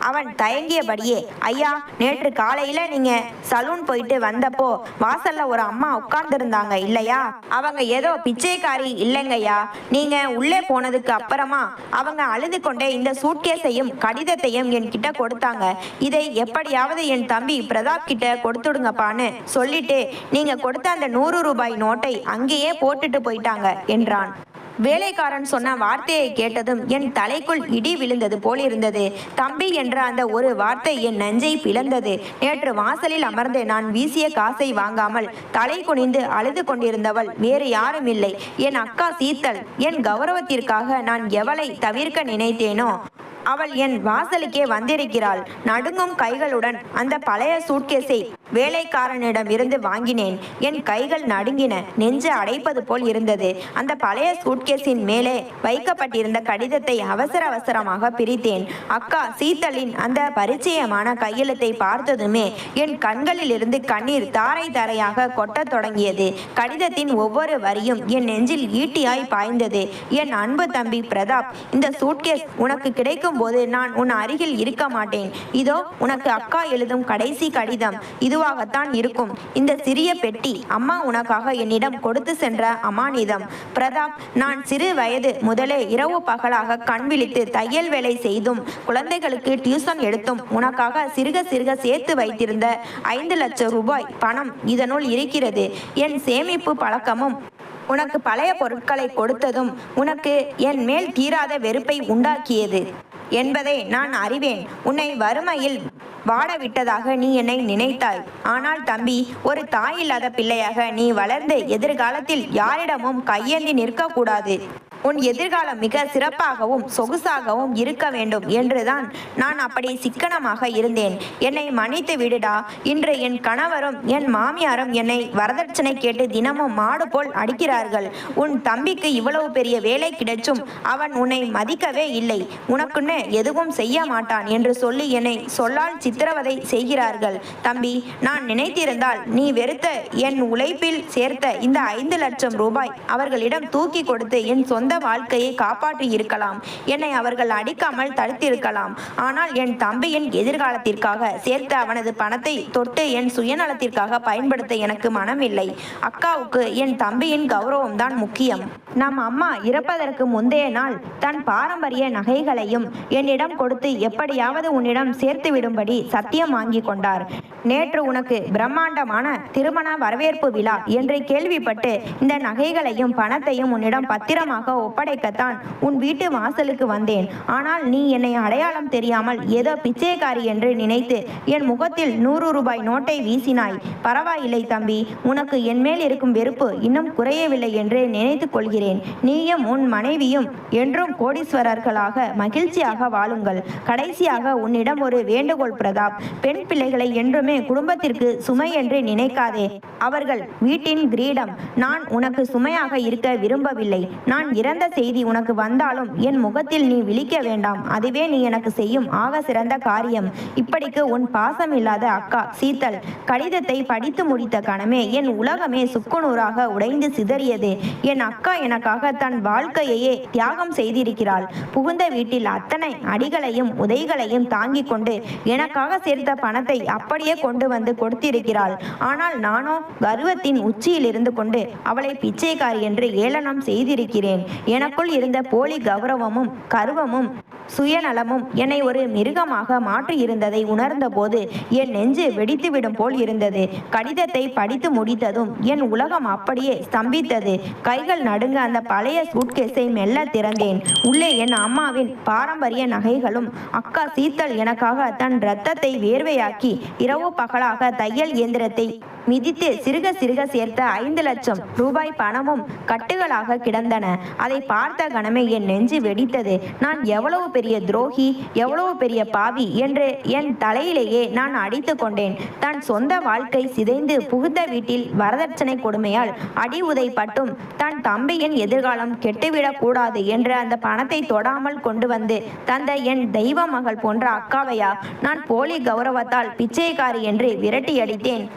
அவன் தயங்கியபடியே, ஐயா, நேற்று காலையில நீங்க சலூன் போயிட்டு வந்தப்போ வாசல்ல ஒரு அம்மா உட்கார்ந்துருந்தாங்க இல்லையா? அவங்க ஏதோ பிச்சைக்காரி இல்லைங்கய்யா. நீங்க உள்ளே போனதுக்கு அப்புறமா அவங்க அழுது கொண்டே இந்த சூட்கேஸையும் கடிதத்தையும் என்கிட்ட கொடுத்தாங்க. இதை எப்படியாவது என் தம்பி பிரதாப் கிட்ட கொடுத்துடுங்கப்பான்னு சொல்லிட்டு நீங்க கொடுத்த அந்த 100 ரூபாய் நோட்டை அங்கேயே போட்டுட்டு போயிட்டாங்க என்றான். வேலைக்காரன் சொன்ன வார்த்தையை கேட்டதும் என் தலைக்குள் இடி விழுந்தது போல் இருந்தது. தம்பி என்ற அந்த ஒரு வார்த்தை என் நெஞ்சை பிளந்தது. நேற்று வாசலில் அமர்ந்து நான் வீசிய காசை வாங்காமல் தலை குனிந்து அழுது கொண்டிருந்தவள் வேறு யாரும் இல்லை, என் அக்கா சீத்தல். என் கௌரவத்திற்காக நான் எவளை தவிர்க்க நினைத்தேனோ அவள் என் வாசலுக்கே வந்திருக்கிறாள். நடுங்கும் கைகளுடன் அந்த பழைய சூட்கேஸை வேலைக்காரனிடம் இருந்து வாங்கினேன். என் கைகள் நடுங்கின. நெஞ்சு அடைப்பது போல் இருந்தது. அந்த பழைய சூட்கேஸின் மேலே வைக்கப்பட்டிருந்த கடிதத்தை அவசர அவசரமாக பிரித்தேன். அக்கா சீத்தலின் அந்த பரிச்சயமான கையெழுத்தை பார்த்ததுமே என் கண்களில் இருந்து கண்ணீர் தாரை தாரையாக கொட்டத் தொடங்கியது. கடிதத்தின் ஒவ்வொரு வரியும் என் நெஞ்சில் ஈட்டியாய் பாய்ந்தது. என் அன்பு தம்பி பிரதாப், இந்த சூட்கேஸ் உனக்கு கிடைக்கும் போது நான் உன் அருகில் இருக்க மாட்டேன். இதோ உனக்கு அக்கா எழுதும் கடைசி கடிதம் இதுவாகத்தான் இருக்கும். இந்த சிறிய பெட்டி அம்மா உனக்காக என்னிடம் கொடுத்து சென்ற அமானிதம். பிரதாப், நான் சிறு வயது முதலே இரவு பகலாக கண் விழித்து தையல் வேலை செய்தும் குழந்தைகளுக்கு டியூஷன் எடுத்தும் உனக்காக சிறுக சிறுக சேர்த்து வைத்திருந்த 5 லட்சம் ரூபாய் பணம் இதனுள் இருக்கிறது. என் சேமிப்பு பழக்கமும் உனக்கு பழைய பொருட்களை கொடுத்ததும் உனக்கு என் மேல் தீராத வெறுப்பை உண்டாக்கியது என்பதை நான் அறிவேன். உன்னை வறுமையில் வாட விட்டதாக நீ என்னை நினைத்தாய். ஆனால் தம்பி, ஒரு தாய் இல்லாத பிள்ளையாக நீ வளர்ந்து எதிர்காலத்தில் யாரிடமும் கையேந்தி நிற்கக்கூடாது. உன் எதிர்காலம் மிக சிறப்பாகவும் சொகுசாகவும் இருக்க வேண்டும் என்றுதான் நான் அப்படி சிக்கனமாக இருந்தேன். என்னை மன்னித்து விடுடா. இன்று என் கணவரும் என் மாமியாரும் என்னை வரதட்சணை கேட்டு தினமும் மாடு போல் அடிக்கிறார்கள். உன் தம்பிக்கு இவ்வளவு பெரிய வேலை கிடைச்சும் அவன் உன்னை மதிக்கவே இல்லை. உனக்குன்னு எதுவும் செய்ய மாட்டான் என்று சொல்லி என்னை சொல்லால் சித்திரவதை செய்கிறார்கள். தம்பி, நான் நினைத்திருந்தால் நீ வெறுத்த என் உழைப்பில் சேர்த்த இந்த 5 லட்சம் ரூபாய் அவர்களிடம் தூக்கி கொடுத்து என் சொந்த வாழ்க்கையை காப்பாற்றி இருக்கலாம். என்னை அவர்கள் அடிக்காமல் தடுத்திருக்கலாம். ஆனால் என் தம்பியின் எதிர்காலத்திற்காக சேர்த்து அவனது பணத்தை தொட்டு என் சுயநலத்திற்காக பயன்படுத்த எனக்கு மனமில்லை. அக்காவுக்கு என் தம்பியின் கௌரவம் தான் முக்கியம். நம் அம்மா இறப்பதற்கு முந்தைய நாள் தன் பாரம்பரிய நகைகளையும் என்னிடம் கொடுத்து எப்படியாவது உன்னிடம் சேர்த்து விடும்படி சத்தியம் வாங்கி கொண்டார். நேற்று உனக்கு பிரம்மாண்டமான திருமண வரவேற்பு விழா என்று கேள்விப்பட்டு இந்த நகைகளையும் பணத்தையும் உன்னிடம் பத்திரமாக ஒப்படைக்கத்தான் உன் வீட்டு வாசலுக்கு வந்தேன். ஆனால் நீ என்னை அடையாளம் தெரியாமல் ஏதோ பிச்சைக்காரி என்று நினைத்து என் முகத்தில் 100 ரூபாய் நோட்டை வீசினாய். பரவாயில்லை தம்பி, உனக்கு என் மேல் இருக்கும் வெறுப்பு இன்னும் குறையவில்லை என்று நினைத்துக் கொள்கிறேன். நீயும் உன் மனைவியும் என்றும் கோடீஸ்வரர்களாக மகிழ்ச்சியாக வாழுங்கள். கடைசியாக உன்னிடம் ஒரு வேண்டுகோள் பிரதாப். பெண் பிள்ளைகளை என்றுமே குடும்பத்திற்கு சுமை என்று நினைக்காதே. அவர்கள் வீட்டின் கிரீடம். நான் உனக்கு சுமையாக இருக்க விரும்பவில்லை. நான் இறந்த செய்தி உனக்கு வந்தாலும் என் முகத்தில் நீ விழிக்க வேண்டாம். அதுவே நீ எனக்கு செய்யும் ஆக சிறந்த காரியம். இப்படிக்கு உன் பாசம் இல்லாத அக்கா சீத்தல். கடிதத்தை படித்து முடித்த கணமே என் உலகமே சுக்குநூறாக உடைந்து சிதறியது. என் அக்கா எனக்காக தன் வாழ்க்கையையே தியாகம் செய்திருக்கிறாள். புகுந்த வீட்டில் அத்தனை அடிகளையும் உதைகளையும் தாங்கிக் கொண்டு எனக்காக சேர்த்த பணத்தை அப்படியே கொண்டு வந்து கொடுத்திருக்கிறாள். ஆனால் நானோ கர்வத்தின் உச்சியில் இருந்து கொண்டு அவளை பிச்சைக்காரி என்று ஏளனம் செய்திருக்கிறேன். எனக்குள் இருந்த போலி கௌரவமும் கர்வமும் சுயநலமும் என்னை ஒரு மிருகமாக மாற்றியிருந்ததை உணர்ந்த போது என் நெஞ்சு வெடித்துவிடும் போல் இருந்தது. கடிதத்தை படித்து முடித்ததும் என் உலகம் அப்படியே ஸ்தம்பித்தது. கைகள் நடுங்க அந்த பழைய சூட்கேஸை மெல்ல திறந்தேன். உள்ளே என் அம்மாவின் பாரம்பரிய நகைகளும் அக்கா சீத்தல் எனக்காக தன் இரத்தத்தை வேர்வையாக்கி இரவு பகலாக தையல் இயந்திரத்தை மிதித்து சிறுக சிறுக சேர்த்த 5 லட்சம் ரூபாய் பணமும் கட்டுகளாக கிடந்தன. அதை பார்த்த கணமே என் நெஞ்சு வெடித்தது. நான் எவ்வளவு பெரிய துரோகி, எவ்வளவு பெரிய பாவி என்று என் தலையிலேயே நான் அடித்து கொண்டேன். தன் சொந்த வாழ்க்கை சிதைந்து புகுந்த வீட்டில் வரதட்சணை கொடுமையால் அடி உதைப்பட்டும் தன் தம்பியின் எதிர்காலம் கெட்டுவிடக் கூடாது என்று அந்த பணத்தை தொடாமல் கொண்டு வந்து தந்த என் தெய்வ மகள் போன்ற அக்காவையா நான் போலி கௌரவத்தால் பிச்சைக்காரி என்று விரட்டி அடித்தேன்.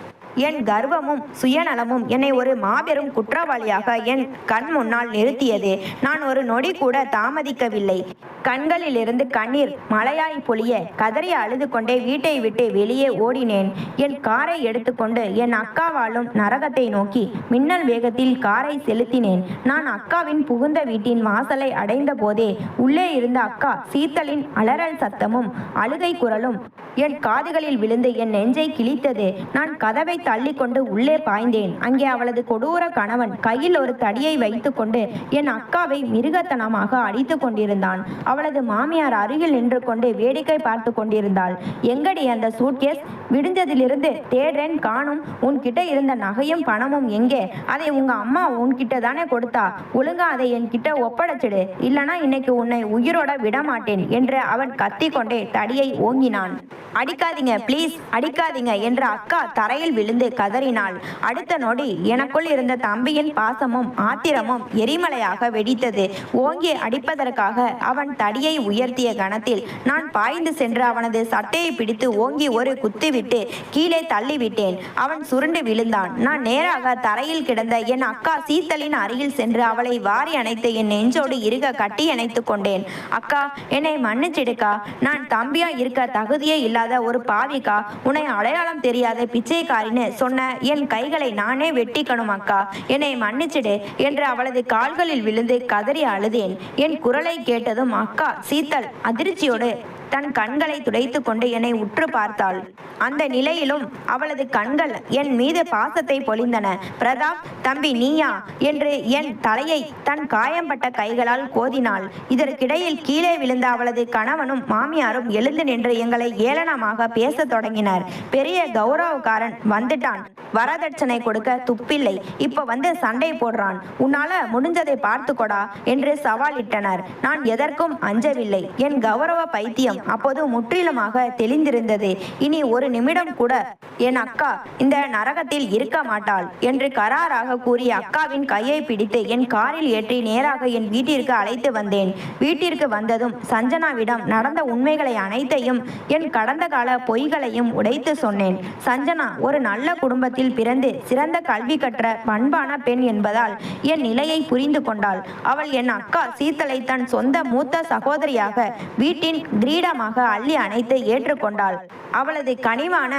என் கர்வமும் சுயநலமும் என்னை ஒரு மாபெரும் குற்றவாளியாக என் கண் முன்னால் நிறுத்தியது. நான் ஒரு நொடி கூட தாமதிக்கவில்லை. கண்களிலிருந்து கண்ணீர் மழையாய் பொழிய கதறி அழுது கொண்டே வீட்டை விட்டு வெளியே ஓடினேன். என் காரை எடுத்துக்கொண்டு என் அக்கா வாழும் நரகத்தை நோக்கி மின்னல் வேகத்தில் காரை செலுத்தினேன். நான் அக்காவின் புகுந்த வீட்டின் வாசலை அடைந்த போதே உள்ளே இருந்த அக்கா சீத்தலின் அலறல் சத்தமும் அழுகை குரலும் என் காதுகளில் விழுந்து என் நெஞ்சை கிழித்தது. நான் கதவை தள்ளி கொண்டு உள்ளே பாய்ந்தேன். அங்கே அவளது கொடூர கணவன் கையில் ஒரு தடியை வைத்துக்கொண்டு என் அக்காவை மிருகத்தனமாக அடித்து கொண்டிருந்தான். அவளது மாமியார் அருகில் நின்று கொண்டு வேடிக்கை பார்த்து கொண்டிருந்தாள். எங்கடி அந்த சூட்கேஸ்? விடுஞ்சதிலிருந்து தேடுறேன், காணும். உன்கிட்ட இருந்த நகையும் பணமும் எங்கே? அதை உங்க அம்மா உன்கிட்ட தானே கொடுத்தா. ஒழுங்கா அதை என்கிட்ட ஒப்படைச்சிடு, இல்லனா இன்னைக்கு உன்னை உயிரோட விடமாட்டேன் என்று அவன் கத்தி கொண்டே தடியை ஓங்கினான். அடிக்காதீங்க ப்ளீஸ், அடிக்காதீங்க என்று அக்கா தரையில் விழுந்து கதறினாள். அடுத்த நொடி எனக்குள் இருந்த தம்பியின் பாசமும் ஆத்திரமும் எரிமலையாக வெடித்தது. ஓங்கி அடிப்பதற்காக அவன் தடியை உயர்த்திய கணத்தில் நான் பாய்ந்து சென்று அவனது சட்டையை பிடித்து ஓங்கி ஒரு குத்துவிட்டு கீழே தள்ளிவிட்டேன். அவன் சுருண்டு விழுந்தான். நான் நேராக தரையில் கிடந்த என் அக்கா சீத்தலின் அருகில் சென்று அவளை வாரி அணைத்து என் நெஞ்சோடு இறுக கட்டி அணைத்து கொண்டேன். அக்கா, என்னை மன்னிச்சிடுக்கா. நான் தம்பியா இருக்க தகுதியே இல்லாத ஒரு பாவிக்கா. உன்னை அடையாளம் தெரியாத பிச்சைக்காரின்னு சொன்ன என் கைகளை நானே வெட்டிக்கணும் அக்கா, என்னை மன்னிச்சிடு என்று அவளது கால்களில் விழுந்து கதறி அழுதேன். என் குரலை கேட்டதும் அக்கா சீத்தல் அதிர்ச்சியோடு தன் கண்களை துடைத்து கொண்டு என்னை உற்று பார்த்தாள். அந்த நிலையிலும் அவளது கண்கள் என் மீது பாசத்தை பொழிந்தன. பிரதாப், தம்பி நீயா என்று என் தலையை தன் காயம்பட்ட கைகளால் கோதினாள். இதற்கிடையில் கீழே விழுந்த அவளது கணவனும் மாமியாரும் எழுந்து நின்று எங்களை ஏளனமாக பேசத் தொடங்கினர். பெரிய கௌரவக்காரன் வந்துட்டான், வரதட்சணை கொடுக்க துப்பில்லை, இப்ப வந்து சண்டை போடுறான், உன்னால முடிஞ்சதை பார்த்துக்கொடா என்று சவாலிட்டனர். நான் எதற்கும் அஞ்சவில்லை. என் கௌரவ பைத்தியம் அப்போது முற்றிலுமாக தெளிந்திருந்தது. இனி ஒரு நிமிடம் கூட என் அக்கா இந்த நரகத்தில் இருக்க மாட்டாள் என்று கராராக கூறி அக்காவின் கையை பிடித்து என் காரில் ஏற்றி நேராக என் வீட்டிற்கு அழைத்து வந்தேன். வீட்டிற்கு வந்ததும் சஞ்சனாவிடம் நடந்த உண்மைகளை அனைத்தையும், என் கடந்த கால பொய்களையும் உடைத்து சொன்னேன். சஞ்சனா ஒரு நல்ல குடும்பத்தில் பிறந்து சிறந்த கல்வி கற்ற பண்பான பெண் என்பதால் என் நிலையை புரிந்து கொண்டாள். அவள் என் அக்கா சீத்தலை தன் சொந்த மூத்த சகோதரியாக வீட்டின் கிரீடமாக அள்ளி அணைத்து ஏற்றுக்கொண்டாள். அவளது கனிவான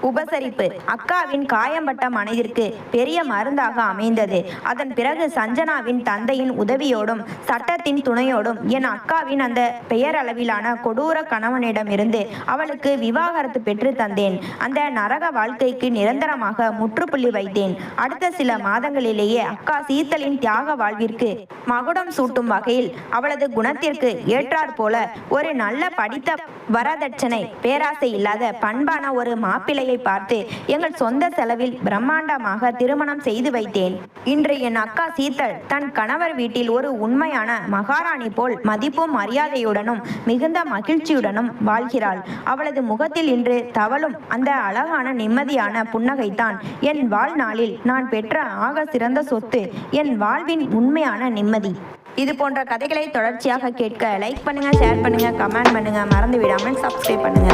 உபசரிப்பு அக்காவின் காயம்பட்ட மனதிற்கு பெரிய மருந்தாக அமைந்தது. அதன் பிறகு சஞ்சனாவின் தந்தையின் உதவியோடும் சட்டத்தின் துணையோடும் என் அக்காவின் அந்த பெயரளவிலான கொடூர கணவனிடமிருந்து அவளுக்கு விவாகரத்து பெற்று தந்தேன். அந்த நரக வாழ்க்கைக்கு நிரந்தரமாக முற்றுப்புள்ளி வைத்தேன். அடுத்த சில மாதங்களிலேயே அக்கா சீத்தலின் தியாக வாழ்விற்கு மகுடம் சூட்டும் வகையில் அவளது குணத்திற்கு ஏற்றாற் போல ஒரு நல்ல படித்த வரதட்சணை பேராசை இல்லாத பண்பான ஒரு மாப்பிள்ளையை பார்த்து எங்கள் சொந்த செலவில் பிரம்மாண்டமாக திருமணம் செய்து வைத்தேன். இன்று என் அக்கா சீத்தல் தன் கணவர் வீட்டில் ஒரு உண்மையான மகாராணி போல் மதிப்பும் மரியாதையுடனும் மிகுந்த மகிழ்ச்சியுடனும் வாழ்கிறாள். அவளது முகத்தில் இன்று தவழும் அந்த அழகான நிம்மதியான புன்னகைத்தான் என் வாழ்நாளில் நான் பெற்ற ஆக சிறந்த சொத்து, என் வாழ்வின் உண்மையான நிம்மதி. இது போன்ற கதைகளை தொடர்ச்சியாக கேட்க லைக் பண்ணுங்க, ஷேர் பண்ணுங்க, கமெண்ட் பண்ணுங்க, மறந்து விடாமல் சப்ஸ்கிரைப் பண்ணுங்க.